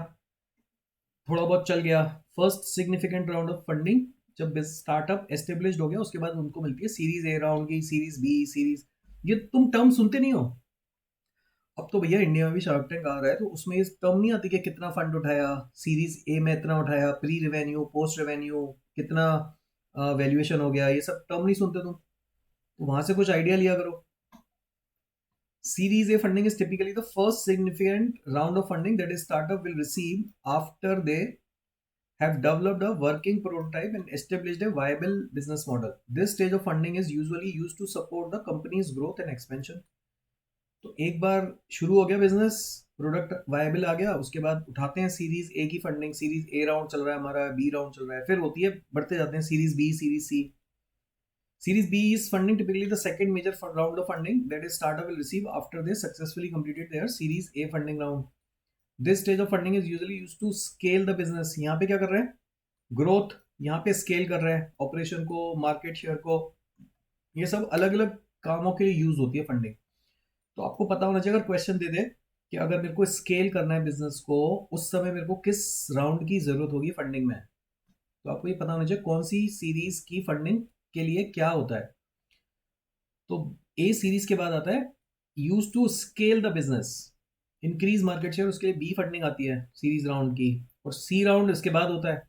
थोड़ा बहुत चल गया, first significant round of funding, जब स्टार्टअप एस्टेब्लिश्ड हो गया उसके बाद उनको मिलती है सीरीज ए राउंड की, सीरीज बी, सीरीज। ये तुम टर्म सुनते नहीं हो? अब तो भैया इंडिया में भी शार्क टैंक आ रहा है, तो उसमें ये टर्म नहीं आती कि कितना फंड उठाया, सीरीज ए में इतना उठाया, प्री रेवेन्यू, पोस्ट रेवेन्यू, कितना वैल्यूएशन हो गया, ये सब टर्म नहीं सुनते तुम? तो वहां से कुछ आइडिया लिया करो। Series A funding is typically the first significant round of funding that a startup will receive after they have developed a working prototype and established a viable business model. This stage of funding is usually used to support the company's growth and expansion. तो एक बार शुरू हो गया business, product viable आ गया, उसके बाद उठाते हैं सीरीज ए की फंडिंग। सीरीज ए राउंड चल रहा है हमारा, बी राउंड चल रहा है, फिर होती है, बढ़ते जाते हैं series B, series C. Series B is funding, typically the second major round of funding that a startup will receive after they successfully completed their Series A funding round. This stage of funding is usually used to scale the business। यहाँ पे क्या कर रहे हैं? Growth. यहाँ पे scale कर रहे हैं ऑपरेशन को, मार्केट शेयर को। ये सब अलग अलग कामों के लिए यूज होती है फंडिंग। तो आपको पता होना चाहिए, अगर क्वेश्चन दे दे कि अगर मेरे को स्केल करना है बिजनेस को, उस समय मेरे को किस राउंड की जरूरत होगी फंडिंग में, तो आपको ये पता होना चाहिए कौन सी सीरीज की फंडिंग के लिए क्या होता है। तो ए सीरीज के बाद आता है use to scale the business, increase market share, उसके लिए बी फंडिंग आती है सीरीज राउंड की, और सी राउंड इसके बाद होता है।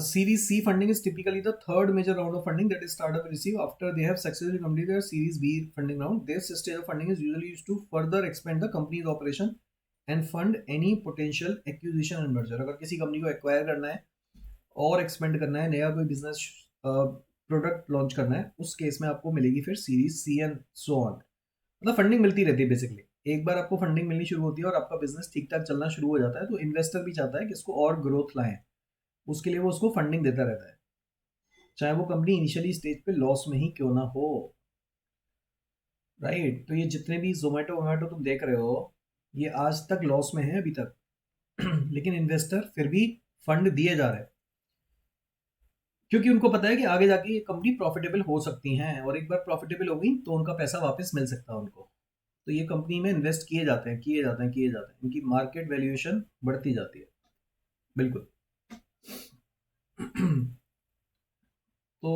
Series C funding is typically the third major round of funding that is startup receive after they have successfully completed their series B funding round. This stage of funding is usually used to further expand the company's operation and fund any potential acquisition and merger. अगर किसी company को acquire करना है और expand करना है, नया कोई बिजनेस प्रोडक्ट लॉन्च करना है, उस केस में आपको मिलेगी फिर series C and so on. मतलब फंडिंग मिलती रहती है बेसिकली। एक बार आपको फंडिंग मिलनी शुरू होती है और आपका बिजनेस ठीक ठाक चलना शुरू हो जाता है, तो इन्वेस्टर भी चाहता है कि इसको और ग्रोथ लाएं, उसके लिए वो उसको फंडिंग देता रहता है, चाहे वो कंपनी इनिशियली स्टेज पे लॉस में ही क्यों ना हो, राइट। तो ये जितने भी जोमेटो वोमेटो तुम देख रहे हो, ये आज तक लॉस में है अभी तक लेकिन इन्वेस्टर फिर भी फंड दिए जा रहे हैं, क्योंकि उनको पता है कि आगे जाके ये कंपनी प्रॉफिटेबल हो सकती हैं, और एक बार प्रॉफिटेबल हो गई तो उनका पैसा वापस मिल सकता है उनको। तो ये कंपनी में इन्वेस्ट किए जाते हैं, किए जाते हैं, किए जाते हैं, इनकी मार्केट वैल्यूएशन बढ़ती जाती है, बिल्कुल। तो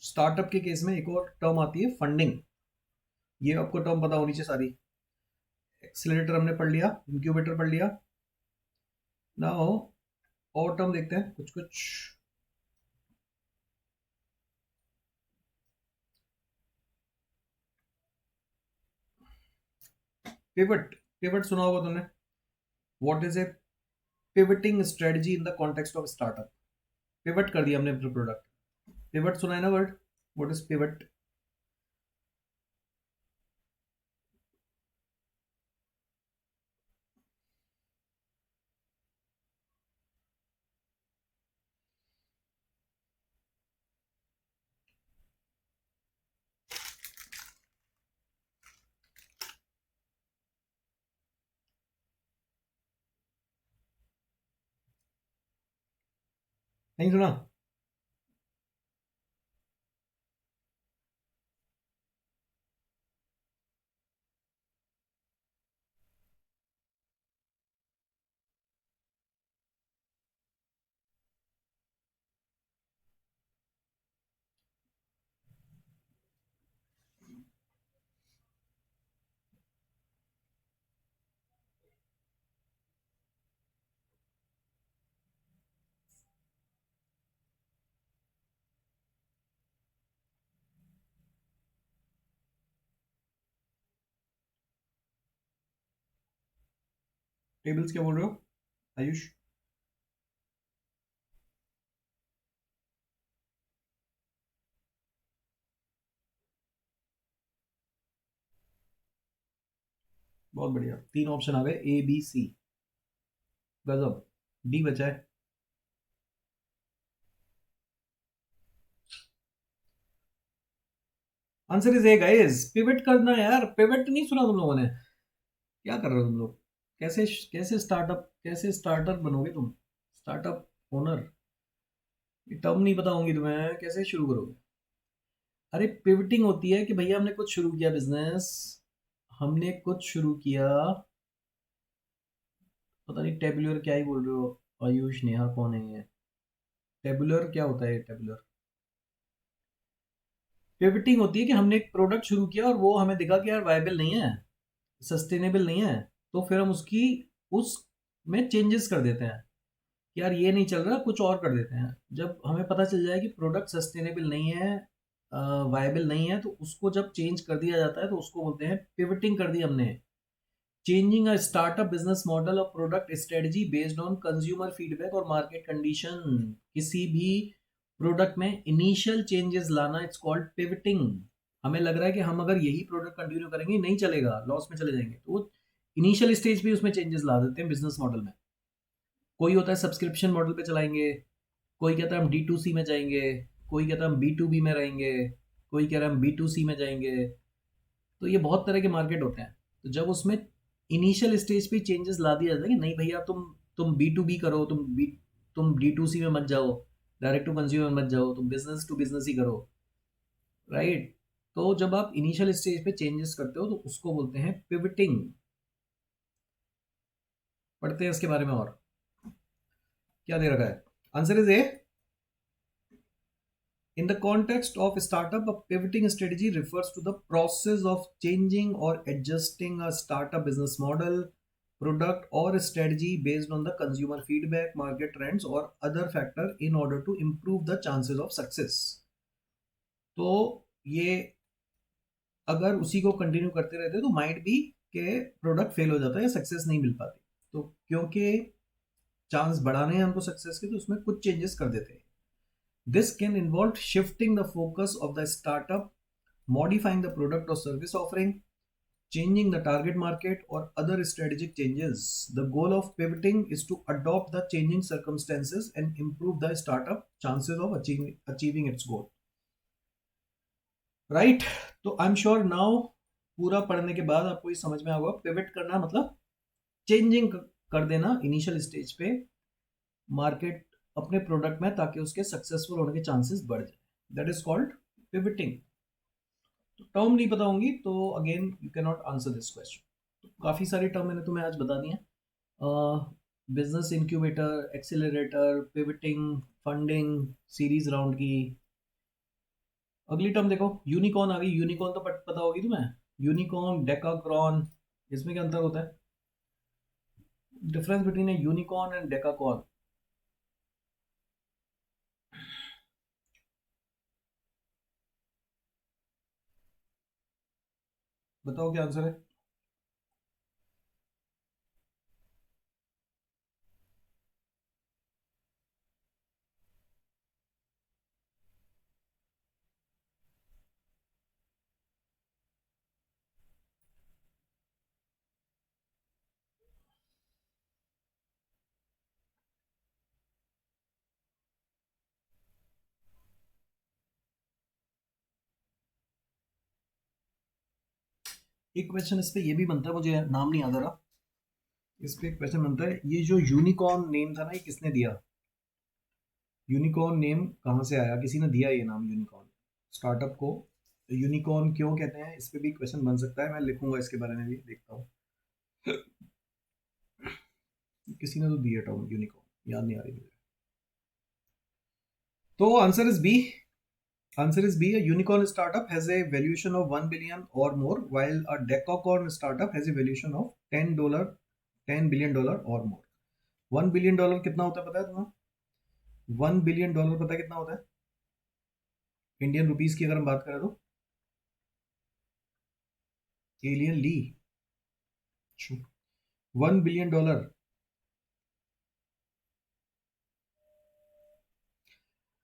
स्टार्टअप के केस में एक और टर्म आती है फंडिंग। ये आपको टर्म पता होनी चाहिए सारी। एक्सीलरेटर हमने पढ़ लिया, इंक्यूबेटर पढ़ लिया। नाउ और टर्म देखते हैं कुछ कुछ। पिवट, पिवट सुना होगा तुमने। What is a pivoting strategy in the context of startup? Pivot कर दिया हमने प्रोडक्ट। पिवट सुना है ना वर्ड? What is pivot? नहीं सुना? टेबल्स क्या बोल रहे हो आयुष? बहुत बढ़िया, 3 ऑप्शन आ गए, ए बी सी। गजब। डी बचा है। Answer is A guys, pivot करना है यार। पिवट नहीं सुना तुम लोगों ने? क्या कर रहे हो तुम लोग? कैसे कैसे स्टार्टअप, कैसे स्टार्टर बनोगे तुम? स्टार्टअप ओनर, ये टर्म नहीं पता होंगी तुम्हें, कैसे शुरू करोगे? अरे पिवटिंग होती है कि भैया हमने कुछ शुरू किया बिजनेस, हमने कुछ शुरू किया। पता नहीं टेबुलर क्या ही बोल रहे हो आयुष, नेहा कौन है ये? टेबुलर क्या होता है टेबुलर? पिवटिंग होती है कि हमने एक प्रोडक्ट शुरू किया और वो हमें दिखा कि यार वायबल नहीं है, सस्टेनेबल नहीं है, तो फिर हम उसकी उस में चेंजेस कर देते हैं कि यार ये नहीं चल रहा, कुछ और कर देते हैं। जब हमें पता चल जाए कि प्रोडक्ट सस्टेनेबल नहीं है, वायबल नहीं है, तो उसको जब चेंज कर दिया जाता है तो उसको बोलते हैं पिवटिंग कर दी हमने। Changing a startup business model और product strategy based on consumer feedback और मार्केट कंडीशन। किसी भी प्रोडक्ट में इनिशियल चेंजेस लाना, इट्स कॉल्ड पिवटिंग। हमें लग रहा है कि हम अगर यही प्रोडक्ट कंटिन्यू करेंगे नहीं चलेगा, लॉस में चले जाएंगे, तो वो इनिशियल स्टेज पे उसमें चेंजेस ला देते हैं बिजनेस मॉडल में। कोई होता है सब्सक्रिप्शन मॉडल पे चलाएंगे, कोई कहता है हम डी टू सी में जाएंगे, कोई कहता है हम बी टू बी में रहेंगे, कोई कह रहा है हम बी टू सी में जाएंगे। तो ये बहुत तरह के मार्केट होते हैं। तो जब उसमें इनिशियल स्टेज पे चेंजेस ला दिया जाता है कि नहीं भैया तुम बी टू बी करो, तुम डी टू सी में मत जाओ, डायरेक्ट टू कंज्यूमर मत जाओ, तुम बिजनेस टू बिजनेस ही करो, राइट? तो जब आप इनिशियल स्टेज पे चेंजेस करते हो तो उसको बोलते हैं पिवटिंग। पढ़ते हैं इसके बारे में और क्या दे रखा है। Answer is A. In the context of startup, a pivoting strategy refers to the process of changing or adjusting a startup business model, product, or strategy based on the consumer feedback, market trends, or other factor in order to improve the chances of success. तो ये अगर उसी को continue करते रहते तो might be के product fail हो जाता है या सक्सेस नहीं मिल पाती। तो क्योंकि चांस बढ़ाने हैं हमको सक्सेस के, तो उसमें कुछ चेंजेस कर देते हैं। This can involve shifting the focus of the startup, modifying the product or service offering, changing the target market, or other strategic changes. The goal of pivoting is to adopt the changing circumstances and improve the startup chances of achieving its goal. Right? तो I am sure now पूरा पढ़ने के बाद आपको ये समझ में आ होगा, पिवट करना मतलब चेंजिंग कर देना इनिशियल स्टेज पे मार्केट अपने प्रोडक्ट में, ताकि उसके सक्सेसफुल होने के चांसेस बढ़ जाए। That is called pivoting. तो टर्म नहीं पता होंगी तो again you can not answer this question. काफ़ी सारी टर्म मैंने तुम्हें आज बता दी हैं। Business incubator, accelerator, pivoting, funding, series round की। अगली टर्म देखो, यूनिकॉर्न आ गई। यूनिकॉर्न तो पता होगी तुम्हें। यूनिकॉर्न, डेकाक्रॉन, इसमें क्या अंतर होता है? Difference between A unicorn and decacorn. बताओ क्या आंसर है। एक क्वेश्चन इस पे ये भी बनता है, मुझे नाम नहीं याद आ रहा। इस पे एक क्वेश्चन बनता है, ये जो यूनिकॉर्न नेम था ना, ये किसने दिया? यूनिकॉर्न नेम कहाँ से आया? किसी ने दिया ये नाम यूनिकॉर्न स्टार्टअप को? यूनिकॉर्न क्यों कहते हैं, इस पे भी क्वेश्चन बन सकता है, मैं लिखूंगा इसके बारे में भी, देखता हूँ। किसी ने तो दिया टर्म यूनिकॉर्न, याद नहीं आ रही मुझे। तो answer is B. Answer is B, a unicorn startup has a valuation of 1 billion or more, while a decacorn startup has a valuation of $10 or more। $1 billion कितना होता है पता है तुम्हें? $1 बिलियन पता है कितना होता है इंडियन रुपीस की अगर हम बात करें तो? एलियन ली। $1 बिलियन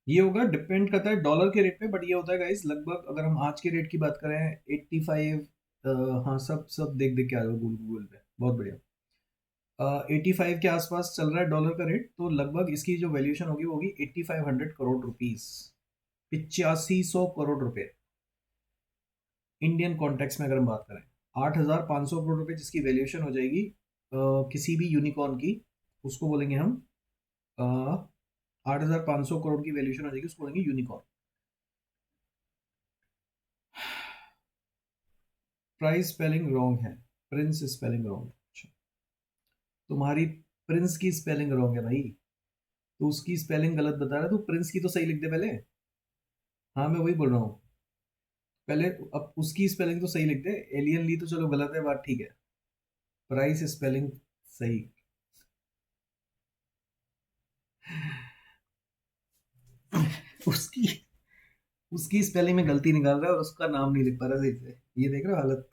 ये होगा, डिपेंड करता है डॉलर के रेट पे, बट ये होता है गाइस लगभग, अगर हम आज के रेट की बात करें 85। हाँ, सब सब देख देख के आ जाओ गूगल गूगल पे, बहुत बढ़िया। 85 के आसपास चल रहा है डॉलर का रेट, तो लगभग इसकी जो वैल्यूएशन होगी वो होगी 8500 करोड़ रुपीस, 8500 करोड़ रुपए इंडियन कॉन्टेक्स्ट में अगर हम बात करें। 8500 करोड़ रुपए जिसकी वैल्यूएशन हो जाएगी किसी भी यूनिकॉर्न की, उसको बोलेंगे हम 8500 करोड़ की वैल्यूएशन हो जाएगी, उसको बोलेंगे यूनिकॉर्न। प्राइस स्पेलिंग रॉन्ग है, प्रिंस स्पेलिंग रॉन्ग है। अच्छा, तुम्हारी प्रिंस की स्पेलिंग रॉन्ग है भाई, तो उसकी स्पेलिंग गलत बता रहा है, तो प्रिंस की तो सही लिख दे पहले। हाँ, मैं वही बोल रहा हूँ, पहले अब उसकी स्पेलिंग तो सही लिख दे। एलियन ली तो चलो गलत है, बात ठीक है, प्राइस स्पेलिंग सही। उसकी उसकी स्पेलिंग में गलती निकाल रहा है और उसका नाम नहीं लिख पा रहा सही से, ये देख रहे हो हालत।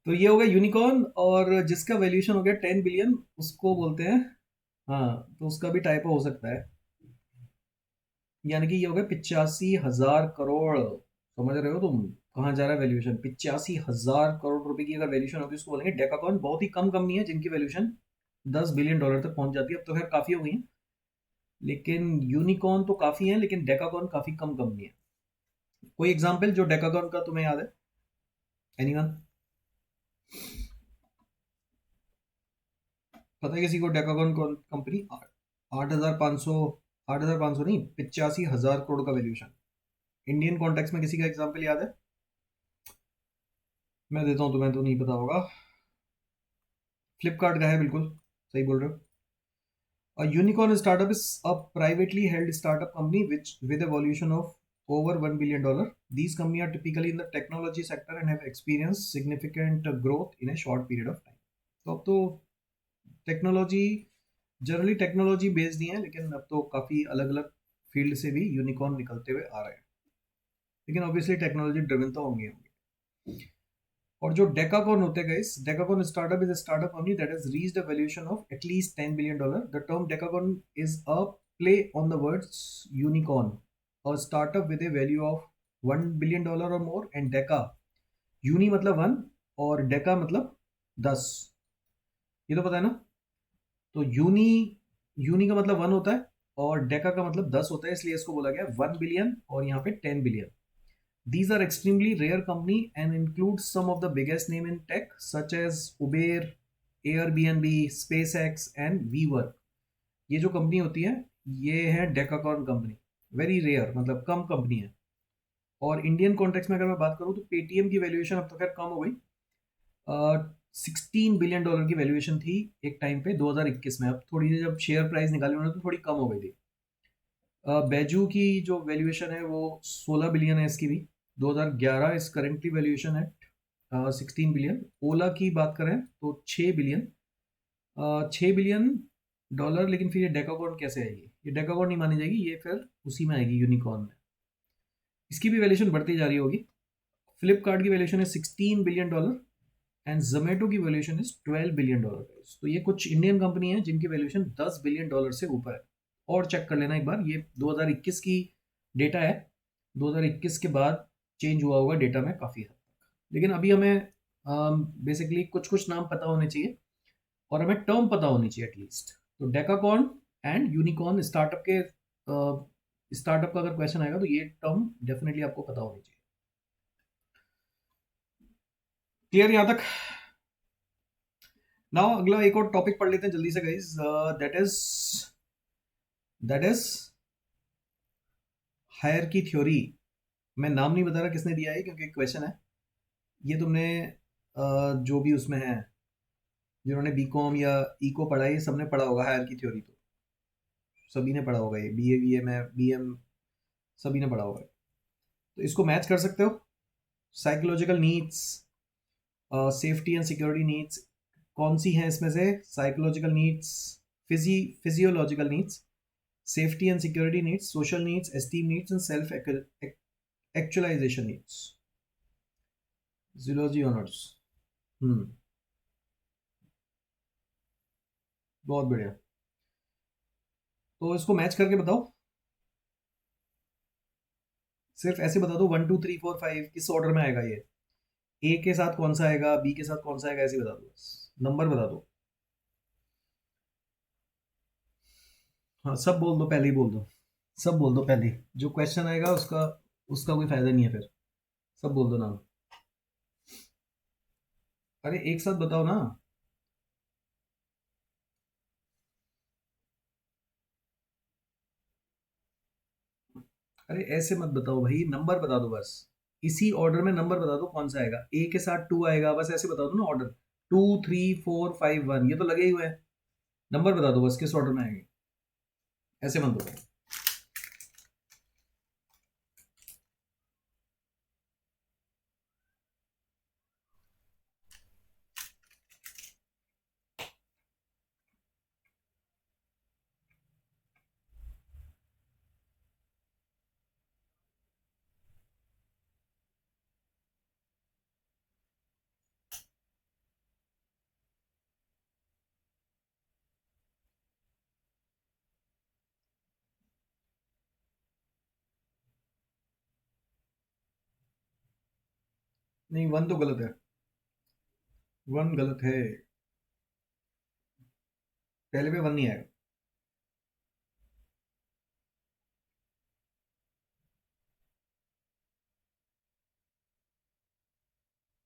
तो ये हो गया यूनिकॉर्न, और जिसका वैल्यूएशन हो गया 10 बिलियन, उसको बोलते हैं, हाँ, तो उसका भी टाइपो हो सकता है, यानी कि ये हो गया 85,000 करोड़। समझ रहे हो तुम कहाँ जा रहा है वैल्यूएशन? 85,000 करोड़ रुपए की अगर वैल्यूएशन होगी उसको बोलेंगे डेकाकॉन। बहुत ही कम कंपनी है जिनकी वैल्यूएशन 10 बिलियन डॉलर तक पहुंच जाती है, अब तो खैर काफी हो गई है, लेकिन यूनिकॉर्न तो काफी है, लेकिन डेकाकॉन काफी कम कंपनी है। कोई एग्जाम्पल जो डेकाकॉन का तुम्हें याद है? एनीवन? पता है किसी को डेकाकॉन कंपनी? 8,500, 8,500 नहीं, 85,000 करोड़ का वैल्यूएशन। इंडियन कॉन्टेक्स्ट में किसी का एग्जाम्पल याद है? मैं देता हूँ, तुम्हें तो नहीं पता होगा। फ्लिपकार्ट का है, बिल्कुल सही बोल रहे हो। A unicorn startup is a privately held startup company which with a valuation of over $1 billion. These companies are typically in the technology sector and have experienced significant growth in a short period of time. तो अब तो technology, generally technology based ही है, लेकिन अब तो काफ़ी अलग अलग फील्ड से भी यूनिकॉर्न निकलते हुए आ रहे हैं, लेकिन ऑब्वियसली टेक्नोलॉजी ड्रिवन तो होंगे होंगे। और जो डेकाकॉन होते हैं guys, decacorn startup is a startup company that has reached a valuation of at least $10 billion. The term decacorn is a play on the words unicorn, a startup with A value of $1 billion और मोर, and Deka, uni मतलब one और डेका मतलब 10। ये तो पता है ना? तो यूनी, यूनी का मतलब वन होता है और डेका का मतलब 10 होता है, इसलिए इसको बोला गया 1 बिलियन और यहाँ पे 10 billion. These are extremely rare company and include some of the biggest name in tech such as Uber, Airbnb, SpaceX and WeWork। ये जो कंपनी होती है ये है डेकाकॉन कंपनी, वेरी रेयर मतलब कम कंपनी है। और इंडियन कॉन्टेक्स्ट में अगर मैं बात करूँ तो पेटीएम की वैल्यूएशन अब तो खैर कम हो गई, 16 बिलियन डॉलर की वैल्यूएशन थी एक टाइम पे 2021 में, अब थोड़ी सी जब शेयर प्राइस निकाली उन्होंने तो थोड़ी कम हो गई थी। बैजू की जो वैल्यूएशन है वो 16 बिलियन है इसकी भी, 2011 इस करेंटली वैल्यूएशन है 16 बिलियन। ओला की बात करें तो 6 बिलियन, 6 बिलियन डॉलर, लेकिन फिर ये डेकाकॉन कैसे आएगी? ये डेकाकॉन नहीं मानी जाएगी, ये फिर उसी में आएगी यूनिकॉर्न में, इसकी भी वैल्यूएशन बढ़ती जा रही होगी। फ्लिपकार्ट की वैल्यूएशन है $16 बिलियन एंड जोमेटो की वैल्यूएशन इज $12 बिलियन। तो ये कुछ इंडियन कंपनी है जिनकी वैल्यूएशन $10 बिलियन से ऊपर है। और चेक कर लेना एक बार, ये 2021 की डेटा है, 2021 के बाद चेंज हुआ होगा डेटा में काफ़ी हद तक, लेकिन अभी हमें बेसिकली कुछ कुछ नाम पता होने चाहिए और हमें टर्म पता होनी चाहिए एटलीस्ट। तो डेकाकॉन एंड यूनिकॉर्न स्टार्टअप का अगर क्वेश्चन आएगा तो ये टर्म डेफिनेटली आपको पता होनी चाहिए। क्लियर यहाँ तक? नाउ अगला एक और टॉपिक पढ़ लेते हैं जल्दी से गाइस, दैट इज हायर की थ्योरी। मैं नाम नहीं बता रहा किसने दिया है क्योंकि क्वेश्चन है। ये तुमने जो भी उसमें है, जिन्होंने बीकॉम या इको पढ़ा है, ये सबने पढ़ा होगा हायर की थ्योरी, तो सभी ने पढ़ा होगा, ये बीए में बीएम सभी ने पढ़ा होगा। तो इसको मैच कर सकते हो, psychological needs, safety and security needs, कौन सी हैं इसमें से? Psychological needs, physiological needs, safety and security needs, social needs, esteem needs and self actualisation needs. Zoology honours. Hmm, बहुत बढ़िया। तो इसको मैच करके बताओ। सिर्फ ऐसे बता दो 1 2 3 4 5 किस ऑर्डर में आएगा ये, ए के साथ कौन सा आएगा, बी के साथ कौन सा आएगा, ऐसे बता दो, बस नंबर बता दो। हाँ सब बोल दो, पहले ही बोल दो, सब बोल दो पहले ही। जो क्वेश्चन आएगा उसका उसका कोई फायदा नहीं है फिर, सब बोल दो नाम। अरे एक साथ बताओ ना। अरे ऐसे मत बताओ भाई, नंबर बता दो बस, इसी ऑर्डर में नंबर बता दो कौन सा आएगा, ए के साथ 2 आएगा, बस ऐसे बता दो ना ऑर्डर, 2 3 4 5 1, ये तो लगे ही हुए हैं। नंबर बता दो बस किस ऑर्डर में आएंगे, ऐसे मत दो। नहीं 1 तो गलत है, 1 गलत है, पहले पे 1 नहीं आएगा।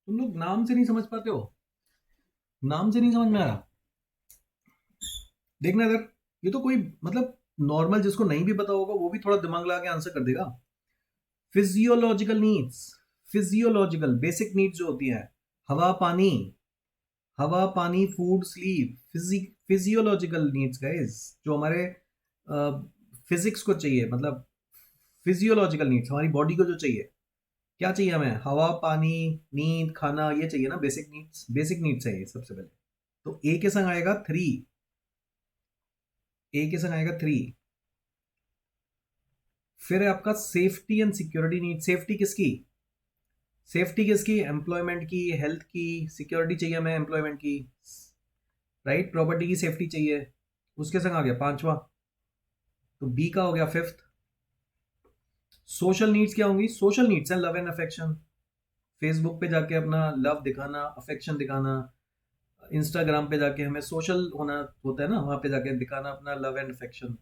तुम लोग नाम से नहीं समझ पाते हो, नाम से नहीं समझ में आ रहा। देखना इधर, ये तो कोई मतलब नॉर्मल जिसको नहीं भी पता होगा वो भी थोड़ा दिमाग लगा के आंसर कर देगा। Physiological needs, physiological basic needs जो होती हैं, हवा पानी, हवा पानी food sleep, physiological needs guys, जो हमारे फिजिक्स को चाहिए, मतलब फिजियोलॉजिकल नीड्स हमारी बॉडी को जो चाहिए। क्या चाहिए हमें, हवा पानी नींद खाना, ये चाहिए ना, बेसिक नीड्स, बेसिक नीड्स है ये सबसे पहले। तो ए के संग आएगा 3, ए के संग आएगा 3। फिर है आपका safety and security need, safety किसकी, सेफ्टी किसकी, एम्प्लॉयमेंट की, हेल्थ की, सिक्योरिटी चाहिए हमें एम्प्लॉयमेंट की, राइट, प्रॉपर्टी की सेफ्टी चाहिए। उसके संग आ गया 5वां, तो बी का हो गया 5th। सोशल नीड्स क्या होंगी, सोशल नीड्स है लव एंड अफेक्शन, फेसबुक पे जाके अपना लव दिखाना, अफेक्शन दिखाना, इंस्टाग्राम पे जाके हमें सोशल होना होता है ना, वहां पे जाके दिखाना अपना लव एंड अफेक्शन,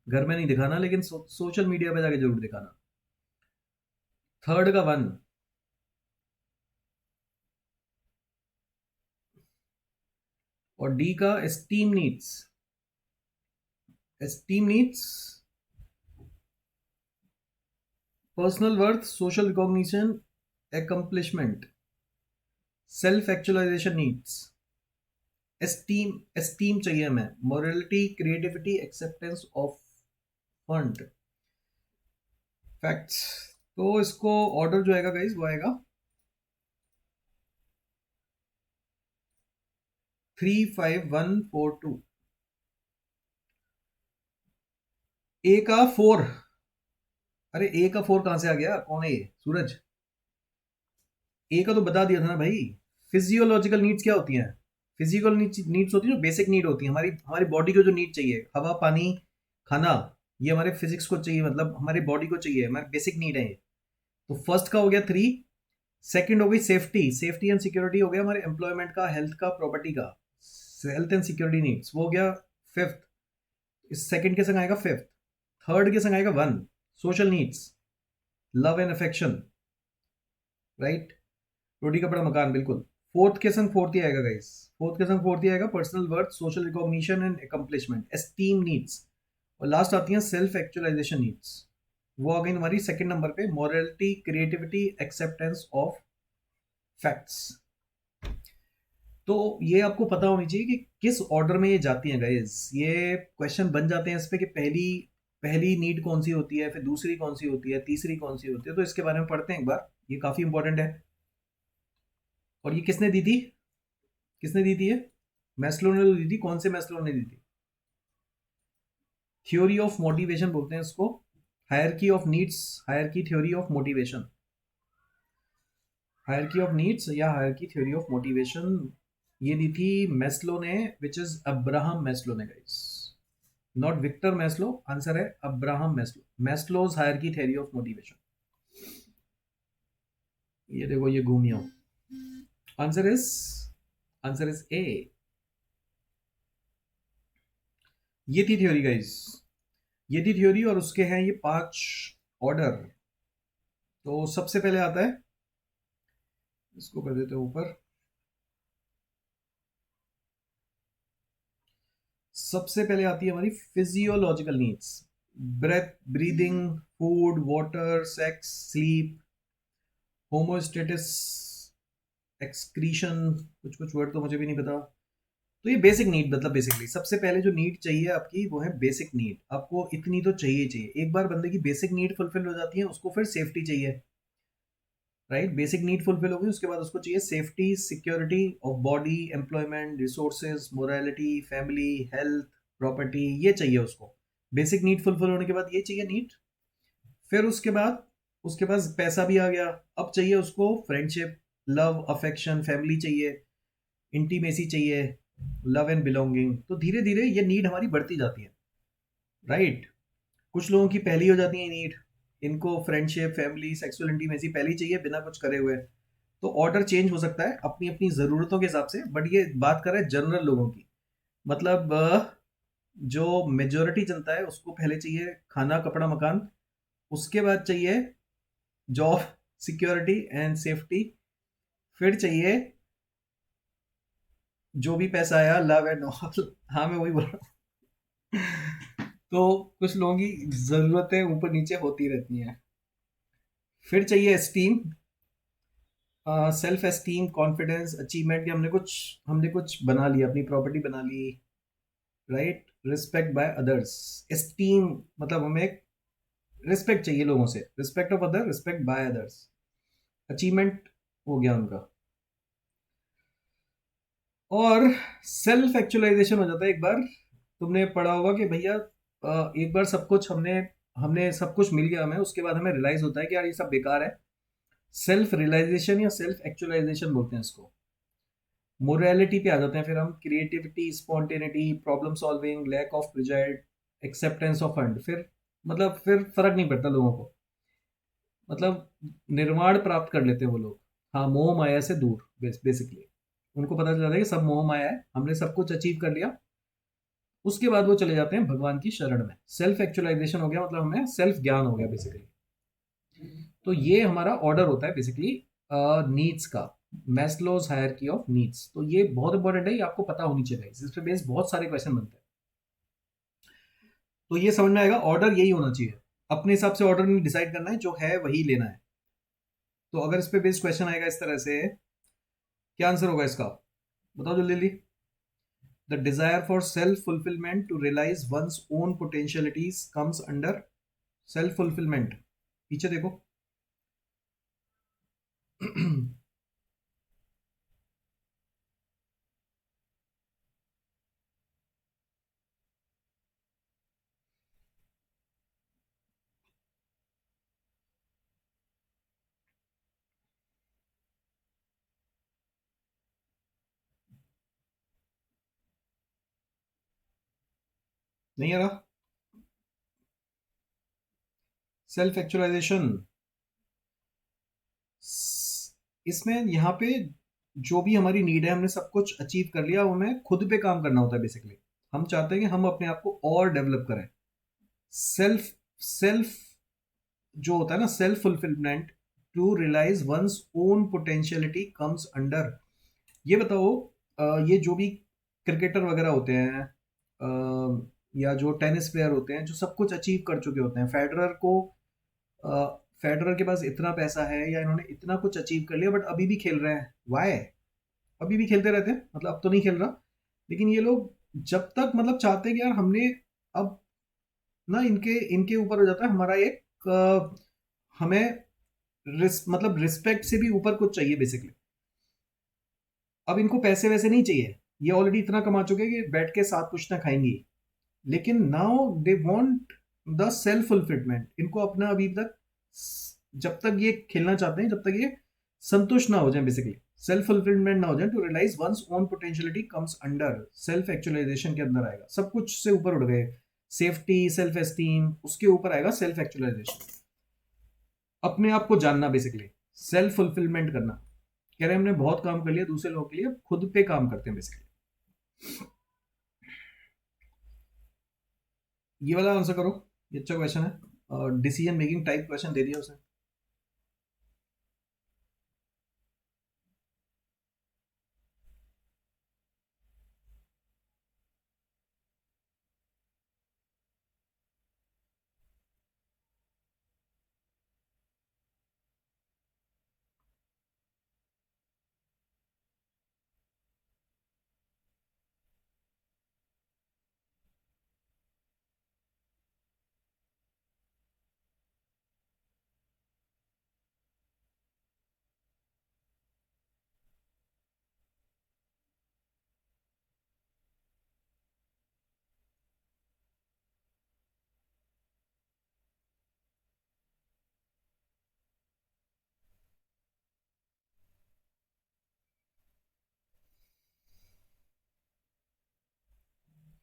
घर में नहीं दिखाना लेकिन सोशल मीडिया पे जाके जरूर दिखाना। थर्ड का 1, और डी का esteem needs, esteem needs personal worth, social recognition, accomplishment, self actualisation needs. Esteem, esteem चाहिए हमें, morality, creativity, acceptance of fund, facts. तो इसको ऑर्डर जो आएगा गाइस वो आएगा 3 5 1 4 2। ए का 4, अरे ए का 4 कहां से आ गया, कौन है ये, सूरज। ए का तो बता दिया था ना भाई। फिजियोलॉजिकल नीड्स क्या होती हैं, फिजिकल नीड्स होती है जो बेसिक नीड होती है, हमारी हमारी बॉडी को जो नीड चाहिए, हवा पानी खाना, ये हमारे फिजिक्स को चाहिए, मतलब हमारी बॉडी को चाहिए, हमारी बेसिक नीड है ये। तो फर्स्ट का हो गया 3, सेकंड हो गई सेफ्टी, सेफ्टी एंड सिक्योरिटी हो गया हमारे एम्प्लॉयमेंट का, हेल्थ का, प्रॉपर्टी का, हेल्थ एंड सिक्योरिटी नीड्स, वो हो गया 5th। इस सेकंड के संग आएगा 5th। थर्ड के संग आएगा 1, social needs, love and affection, right, रोटी कपड़ा मकान, बिल्कुल। फोर्थ के संग फोर्थ ही आएगा गाइस, फोर्थ के संग फोर्थ ही आएगा, personal worth, social recognition and accomplishment, esteem needs. और लास्ट आती है सेल्फ एक्चुअलाइजेशन नीड्स, वो आ गई हमारी सेकंड नंबर पे, morality, creativity, acceptance of facts. तो ये आपको पता होनी चाहिए कि किस ऑर्डर में ये जाती हैं गाइस, ये क्वेश्चन बन जाते हैं इस पे कि पहली पहली नीड कौन सी होती है, फिर दूसरी कौन सी होती है, तीसरी कौन सी होती है, तो इसके बारे में पढ़ते हैं एक बार, ये काफी इंपॉर्टेंट है। और ये किसने दी थी, किसने दी थी ये, मैस्लो ने दी थी, कौन से मैस्लो ने दी थी, थ्योरी ऑफ मोटिवेशन बोलते हैं इसको, hierarchy of needs, hierarchy theory of motivation, hierarchy of needs या हायरकी थ्योरी ऑफ मोटिवेशन, ये दी थी मैस्लो ने, विच इज अब्राहम मैस्लो ने guys, not Victor Maslow, answer है Abraham Maslow, Maslow's hierarchy theory of motivation. ये देखो ये घूमियो। Answer is answer is A. ये थी थ्योरी गाइस, ये थी थ्योरी और उसके हैं ये 5 ऑर्डर। तो सबसे पहले आता है, इसको कर देते हैं ऊपर। सबसे पहले आती है हमारी physiological needs. Breath, breathing, food, water, sex, sleep, homeostasis, excretion, कुछ कुछ वर्ड तो मुझे भी नहीं पता। तो ये बेसिक नीड, मतलब बेसिकली सबसे पहले जो नीड चाहिए आपकी वो है बेसिक नीड। आपको इतनी तो चाहिए ही चाहिए। एक बार बंदे की बेसिक नीड फुलफिल हो जाती है, उसको फिर सेफ्टी चाहिए, राइट। बेसिक नीड फुलफिल होगी, उसके बाद उसको चाहिए safety, security of body, employment, resources, morality, family, health, property, ये चाहिए उसको। बेसिक नीड फुलफिल होने के बाद ये चाहिए नीड। फिर उसके बाद उसके पास पैसा भी आ गया। अब चाहिए उसको फ्रेंडशिप, लव, अफेक्शन, फैमिली चाहिए, इंटीमेसी चाहिए, लव एंड बिलोंगिंग। तो धीरे धीरे ये नीड हमारी बढ़ती जाती है, राइट। कुछ लोगों की पहली हो जाती है नीड, इनको फ्रेंडशिप, फैमिली, सेक्सुअल इंटीमेसी पहली चाहिए बिना कुछ करे हुए। तो ऑर्डर चेंज हो सकता है अपनी अपनी ज़रूरतों के हिसाब से, बट ये बात कर रहे हैं जनरल लोगों की। मतलब जो मेजोरिटी जनता है उसको पहले चाहिए खाना, कपड़ा, मकान। उसके बाद चाहिए जॉब, सिक्योरिटी एंड सेफ्टी। फिर चाहिए जो भी पैसा आया, लव एंड ऑल। हाँ मैं वही बोल रहा हूँ। तो कुछ लोगों की ज़रूरतें ऊपर नीचे होती रहती हैं। फिर चाहिए esteem, self esteem, confidence, achievement, कि हमने कुछ बना लिया, अपनी प्रॉपर्टी बना ली, right. Respect by others, esteem मतलब हमें रिस्पेक्ट चाहिए लोगों से, respect of other, respect by others. Achievement हो गया उनका। और सेल्फ एक्चुअलाइजेशन हो जाता है। एक बार तुमने पढ़ा होगा कि भैया एक बार सब कुछ हमने हमने सब कुछ मिल गया हमें, उसके बाद हमें रियलाइज होता है कि यार ये सब बेकार है। सेल्फ रियलाइजेशन या सेल्फ एक्चुअलाइजेशन बोलते हैं इसको। मोरालिटी पे आ जाते हैं फिर हम, creativity, spontaneity, problem solving, lack of prejudice, acceptance of fund. फिर मतलब फिर फर्क नहीं पड़ता लोगों को, मतलब निर्वाण प्राप्त कर लेते हैं वो लोग। हाँ, मोह माया से दूर, बेसिकली उनको पता चल जाता है कि सब मोह माया है, हमने सब कुछ अचीव कर लिया। उसके बाद वो चले जाते हैं भगवान की शरण में। सेल्फ एक्चुअलाइजेशन हो गया, मतलब हमें सेल्फ ज्ञान हो गया बेसिकली। तो ये हमारा ऑर्डर होता है बेसिकली नीड्स का, मैस्लोज हायरार्की ऑफ नीड्स। तो ये बहुत इंपॉर्टेंट है, ये आपको पता होनी चाहिए। इस पे बेस बहुत सारे क्वेश्चन बनते हैं। तो ये समझ में आएगा, ऑर्डर यही होना चाहिए। अपने हिसाब से ऑर्डर नहीं डिसाइड करना है, जो है वही लेना है। तो अगर इस पे बेस्ड क्वेश्चन आएगा इस तरह से, क्या आंसर होगा इसका, बताओ जल्दी जल्दी। The desire for self fulfilment to realise one's own potentialities comes under self fulfilment. पीछे देखो। नहीं आ रहा। सेल्फ एक्चुअलाइजेशन, इसमें यहाँ पे जो भी हमारी नीड है, हमने सब कुछ अचीव कर लिया, हमें खुद पे काम करना होता है बेसिकली। हम चाहते हैं कि हम अपने आप को और डेवलप करें। सेल्फ सेल्फ जो होता है ना, self fulfilment to realise one's own potentiality comes under. ये बताओ, ये जो भी क्रिकेटर वगैरह होते हैं, या जो टेनिस प्लेयर होते हैं, जो सब कुछ अचीव कर चुके होते हैं, फेडरर को फेडरर के पास इतना पैसा है या इन्होंने इतना कुछ अचीव कर लिया, बट अभी भी खेल रहे हैं। वाई? अभी भी खेलते रहते हैं, मतलब अब तो नहीं खेल रहा, लेकिन ये लोग जब तक मतलब चाहते हैं कि यार हमने अब ना, इनके इनके ऊपर हो जाता है हमारा एक हमें मतलब रिस्पेक्ट से भी ऊपर कुछ चाहिए बेसिकली। अब इनको पैसे वैसे नहीं चाहिए, ये ऑलरेडी इतना कमा चुके हैं कि बैठ के साथ कुछ ना खाएंगे। लेकिन now they want the self fulfilment. इनको अपना अभी तक, जब तक ये खेलना चाहते हैं, जब तक ये संतुष्ट ना हो जाए बेसिकली, सेल्फ फुलफिलमेंट ना हो जाए, to realise one's own potentiality comes under self actualisation के अंदर आएगा। सब कुछ से ऊपर उड़ गए, सेफ्टी, सेल्फ एस्टीम, उसके ऊपर आएगा सेल्फ एक्चुअलाइजेशन। अपने आप को जानना, बेसिकली सेल्फ फुलफिलमेंट करना। कह रहे हैं हमने बहुत काम कर लिया दूसरे लोगों के लिए, अब खुद पे काम करते हैं बेसिकली। ये वाला आंसर करो, ये अच्छा क्वेश्चन है, डिसीजन मेकिंग टाइप क्वेश्चन दे दिया उसने।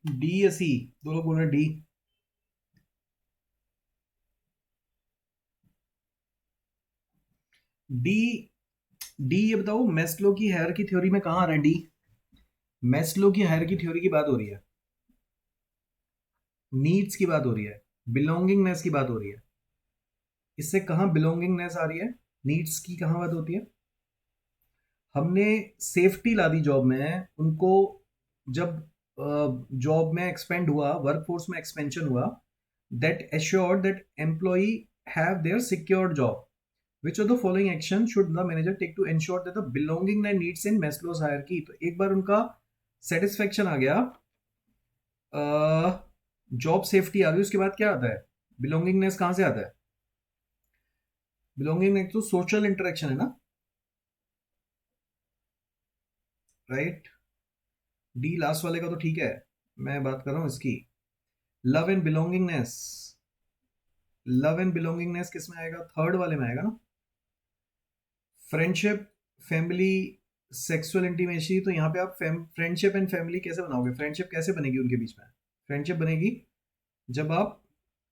डी या सी? दो लोग बोल रहे हैं डी। डी। डी, ये बताओ मेस्लो की हायरार्की थ्योरी में कहाँ आ रहा है डी? मेस्लो की हायरार्की थ्योरी की बात हो रही है, नीड्स की बात हो रही है, बिलोंगिंगनेस की बात हो रही है। इससे कहाँ बिलोंगिंगनेस आ रही है? नीड्स की कहाँ बात होती है? हमने सेफ्टी ला दी जॉब में उनको। जब जॉब में एक्सपेंड हुआ, वर्कफोर्स में एक्सपेंशन हुआ, that assured that employee have their secured job. Which of the following action should the manager take to ensure that the belonging and needs in Maslow's hierarchy? तो एक बार उनका satisfaction आ गया, job safety आ गई, उसके बाद क्या आता है? बिलोंगिंगनेस कहाँ से आता है? बिलोंगिंगनेस तो सोशल इंटरेक्शन है ना, राइट? डी लास्ट वाले का तो ठीक है, मैं बात कर रहा हूँ इसकी। Love and belongingness, love and belongingness किस में आएगा? थर्ड वाले में आएगा ना। फ्रेंडशिप, फैमिली, सेक्सुअल इंटीमेसी, तो यहाँ पे आप फ्रेंडशिप एंड फैमिली कैसे बनाओगे? फ्रेंडशिप कैसे बनेगी उनके बीच में? फ्रेंडशिप बनेगी जब आप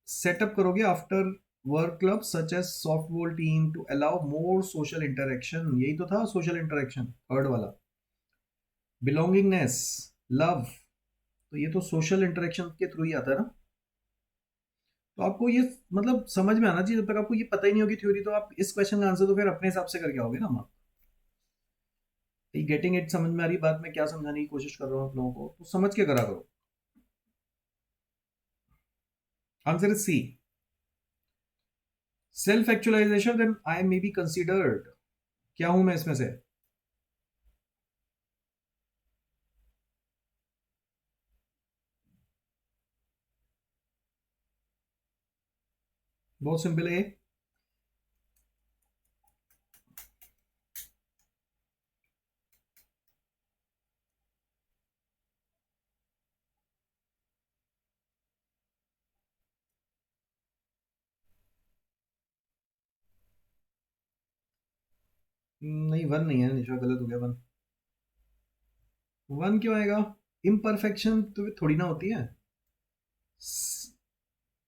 सेटअप करोगे after work club such as softball team to allow more social interaction. यही तो था सोशल इंटरेक्शन, थर्ड वाला। बिलोंगिंगनेस, लव, तो ये तो सोशल इंटरेक्शन के थ्रू ही आता है ना। तो आपको ये मतलब समझ में आना चाहिए, जब तक आपको ये पता ही नहीं होगी थ्योरी, तो आप इस क्वेश्चन का आंसर तो फिर अपने हिसाब से करके आओगे ना। हम गेटिंग इट, समझ में आ रही बात मैं क्या समझाने की कोशिश कर रहा हूँ आप लोगों को, तो समझ के करा करो। Answer is C, self actualisation, then I may be considered. क्या हूं मैं इसमें से? बहुत सिंपल है। नहीं, वन नहीं है निशा, गलत हो गया वन। वन क्यों आएगा? इम्परफेक्शन तो थोड़ी ना होती है।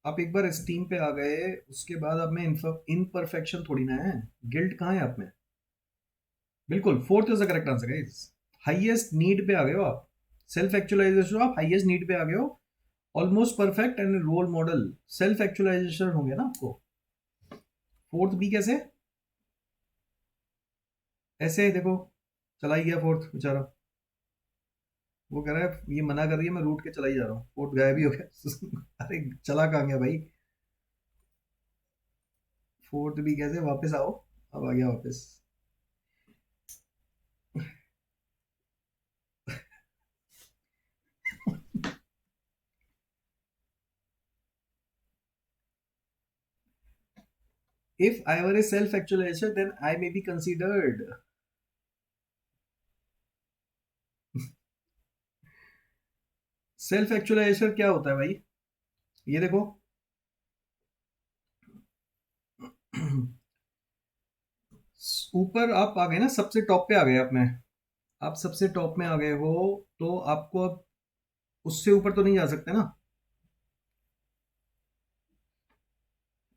आप एक बार एस्टीम पे आ गए, उसके बाद आप में इम्परफेक्शन थोड़ी ना है। गिल्ट कहाँ है आप में? बिल्कुल, fourth is the correct answer guys. Highest need पे आ गए हो आप। सेल्फ एक्चुअलाइजेशन, आप हाईएस्ट नीड पे आ गए हो। Almost perfect and role model, self actualisation हो गया ना आपको। फोर्थ बी कैसे? ऐसे देखो, चला ही गया फोर्थ बेचारा। वो कह रहा है, ये मना कर रही है, मैं रूट के चला ही जा रहा हूँ, फोर्थ गायब ही हो गया। अरे चला कहाँ गया भाई? फोर्थ बी कैसे? वापस आओ। अब आ गया वापस। If I were a self-actualizer, then I may be considered. Self actualisation क्या होता है भाई? ये देखो, ऊपर आप आ गए ना, सबसे टॉप पे आ गए आप में। आप सबसे टॉप में आ गए हो, तो आपको अब उससे ऊपर तो नहीं जा सकते ना।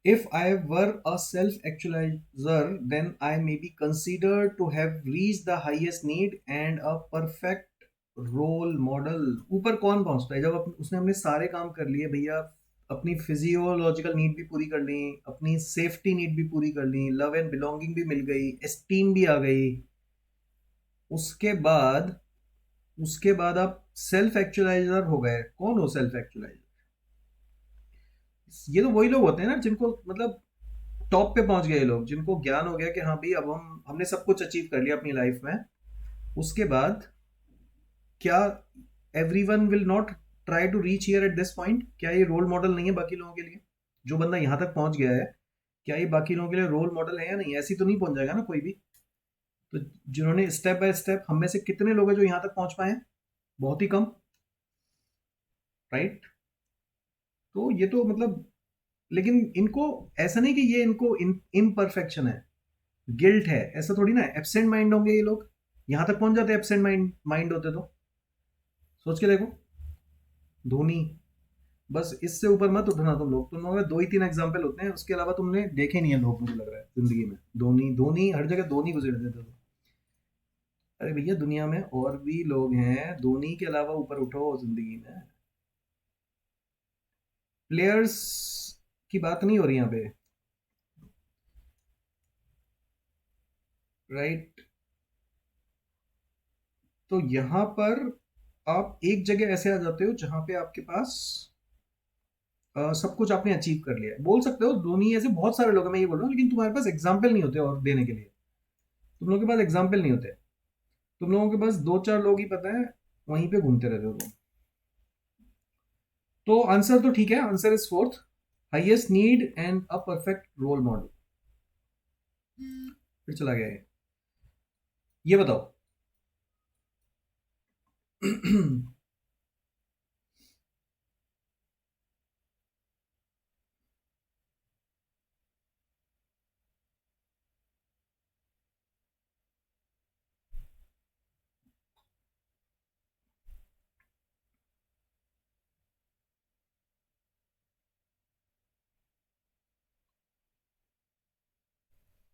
If I were a self-actualizer, then I may be considered to have reached the highest need and a perfect role model. ऊपर कौन पहुंचता है जब उसने अपने सारे काम कर लिए भैया, अपनी फिजियोलॉजिकल नीड भी पूरी कर ली, अपनी सेफ्टी नीड भी पूरी कर ली, लव एंड बिलोंगिंग भी मिल गई, एस्टीम भी आ गई, उसके बाद उसके बाद आप सेल्फ एक्चुअलाइजर हो गए। कौन हो सेल्फ एक्चुअलाइजर? ये तो वही लोग होते हैं ना जिनको मतलब टॉप पे पहुंच गए लोग, जिनको ज्ञान हो गया कि हाँ भाई अब हमने सब कुछ अचीव कर लिया अपनी लाइफ में। उसके बाद क्या everyone will not try to reach here at this point? क्या ये रोल मॉडल नहीं है बाकी लोगों के लिए? जो बंदा यहाँ तक पहुंच गया है, क्या ये बाकी लोगों के लिए रोल मॉडल है या नहीं? ऐसी तो नहीं पहुंच जाएगा ना कोई भी। तो जिन्होंने स्टेप बाय स्टेप, हम में से कितने लोग हैं जो यहाँ तक पहुंच पाए हैं? बहुत ही कम, राइट? तो ये तो मतलब, लेकिन इनको ऐसा नहीं कि ये इनको इम्परफेक्शन है, गिल्ट है, ऐसा थोड़ी ना। एब्सेंट माइंड होंगे ये लोग, यहां तक पहुंच जाते हैं एब्सेंट माइंड माइंड होते तो। सोच के देखो, धोनी। बस इससे ऊपर मत उठना तुम लोगों में दो ही तीन एग्जाम्पल होते हैं, उसके अलावा तुमने देखे नहीं है लोग, मुझे लग रहा है जिंदगी में। धोनी धोनी हर जगह धोनी गुजर देते हो। अरे भैया दुनिया में और भी लोग हैं, धोनी के अलावा ऊपर उठो जिंदगी में। प्लेयर्स की बात नहीं हो रही यहाँ पे, राइट? तो यहाँ पर आप एक जगह ऐसे आ जाते हो जहां पे आपके पास सब कुछ आपने अचीव कर लिया है। बोल सकते हो धोनी, ऐसे बहुत सारे लोग हैं, मैं ये बोल रहा हूँ, लेकिन तुम्हारे पास एग्जाम्पल नहीं होते और देने के लिए। तुम लोगों के पास एग्जाम्पल नहीं होते। तुम लोगों के पास दो चार लोग ही पता है, वहीं पे घूमते रहते हो तुम। तो आंसर तो ठीक है, answer is fourth, highest need and a perfect role model. फिर चला गया ये बताओ।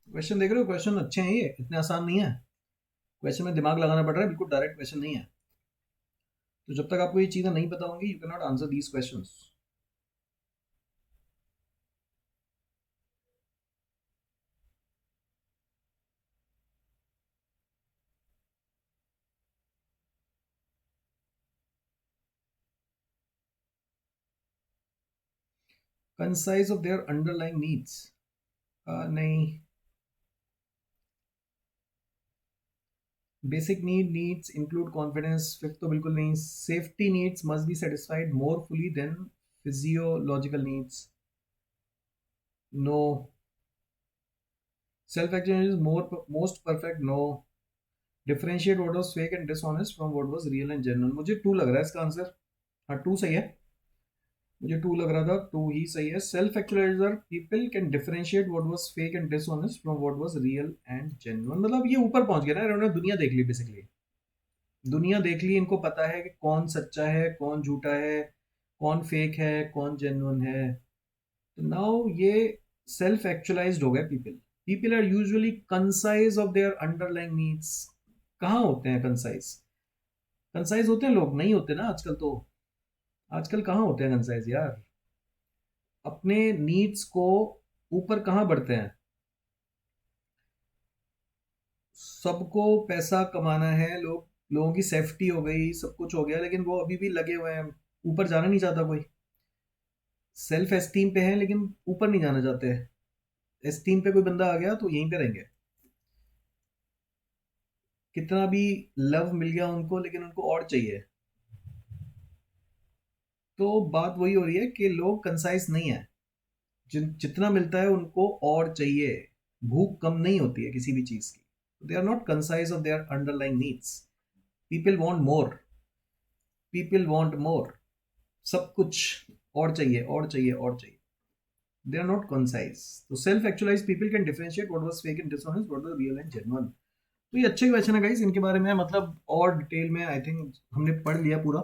क्वेश्चन देख रहे हो? क्वेश्चन अच्छे हैं, ये इतने आसान नहीं है। क्वेश्चन में दिमाग लगाना पड़ रहा है, बिल्कुल डायरेक्ट क्वेश्चन नहीं है। तो जब तक आपको ये चीजें नहीं पता होंगी, you can not answer these questions. Conscious of their underlying needs, नहीं। Basic needs include confidence, fifth तो बिल्कुल नहीं। Safety needs must be satisfied more fully than physiological needs, no. Self actualization is more most perfect, no. Differentiate what was fake and dishonest from what was real and genuine, मुझे टू लग रहा है इसका answer. हाँ, to सही है। मुझे टू लग रहा था, टू ही सही है। Self actualizer people can differentiate what was fake and dishonest from what was real and genuine, मतलब ये ऊपर पहुंच गया ना, इन्होंने दुनिया देख ली बेसिकली। दुनिया देख ली, इनको पता है कि कौन सच्चा है, कौन झूठा है, कौन फेक है, कौन जेन्युइन है। तो नाउ ये सेल्फ एक्चुअलाइज्ड हो गए people. People are usually concise of their underlying needs. कहाँ होते हैं कंसाइज? कंसाइज होते हैं लोग? नहीं होते ना आजकल तो। आजकल कहाँ होते हैं कंसाइज यार? अपने नीड्स को ऊपर कहाँ बढ़ते हैं? सबको पैसा कमाना है, लोगों की सेफ्टी हो गई, सब कुछ हो गया, लेकिन वो अभी भी लगे हुए हैं। ऊपर जाना नहीं चाहता कोई। सेल्फ एस्टीम पे है लेकिन ऊपर नहीं जाना चाहते। एस्टीम पे कोई बंदा आ गया तो यहीं पे रहेंगे। कितना भी लव मिल गया उनको, लेकिन उनको और चाहिए। तो बात वही हो रही है कि लोग कंसाइज नहीं है। जितना मिलता है उनको और चाहिए। भूख कम नहीं होती है किसी भी चीज की। They are not conscious of their underlying needs. People want more, people want more, सब कुछ और चाहिए और चाहिए और चाहिए। They are not conscious. तो self actualize people can differentiate what was fake and dishonest, what was real and genuine. तो ये अच्छे क्वेश्चन है गाइस, इनके बारे में मतलब और डिटेल में आई थिंक हमने पढ़ लिया पूरा।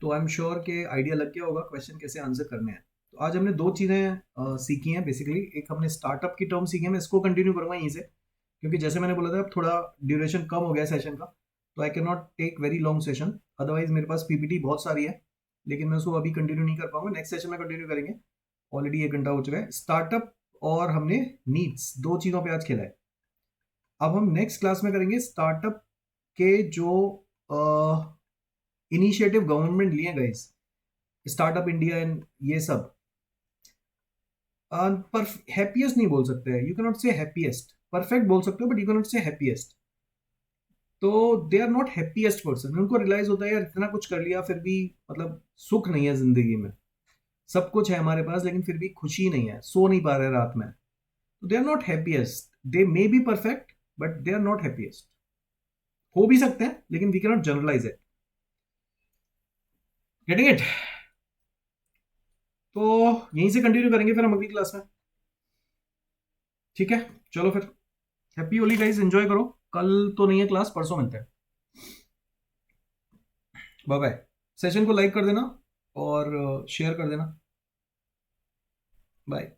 तो आई एम श्योर के आइडिया लग गया होगा क्वेश्चन कैसे आंसर करने हैं। तो आज हमने दो चीज़ें सीखी हैं बेसिकली। एक हमने स्टार्टअप की टर्म सीखी है, मैं इसको कंटिन्यू करूंगा यहीं से, क्योंकि जैसे मैंने बोला था अब थोड़ा ड्यूरेशन कम हो गया सेशन का, तो I can not take very long session. Otherwise मेरे पास पीपीटी बहुत सारी है, लेकिन मैं उसको अभी कंटिन्यू नहीं कर पाऊंगा, नेक्स्ट सेशन में कंटिन्यू करेंगे। ऑलरेडी 1 घंटा हो चुका है। स्टार्टअप और हमने नीड्स, दो चीज़ों पे आज खेला है। अब हम नेक्स्ट क्लास में करेंगे स्टार्टअप के जो इनिशिएटिव गवर्नमेंट लिए गए, स्टार्टअप इंडिया एंड ये सब। पर हैप्पीएस्ट नहीं बोल सकते, you can not say happiest, perfect बोल सकते हो but you can not say happiest. तो they are not happiest person. उनको रियलाइज होता है यार इतना कुछ कर लिया फिर भी मतलब सुख नहीं है जिंदगी में, सब कुछ है हमारे पास लेकिन फिर भी खुशी नहीं है, सो नहीं पा रहे रात में। तो they are not happiest, they may be perfect but they are not happiest. हो भी सकते हैं लेकिन we can not generalise it. Getting it? तो यहीं से कंटिन्यू करेंगे फिर हम अगली क्लास में। ठीक है, चलो फिर। हैप्पी होली गाइस, एंजॉय करो। कल तो नहीं है क्लास, परसों मिलते हैं। Bye bye. सेशन को लाइक कर देना और शेयर कर देना। बाय।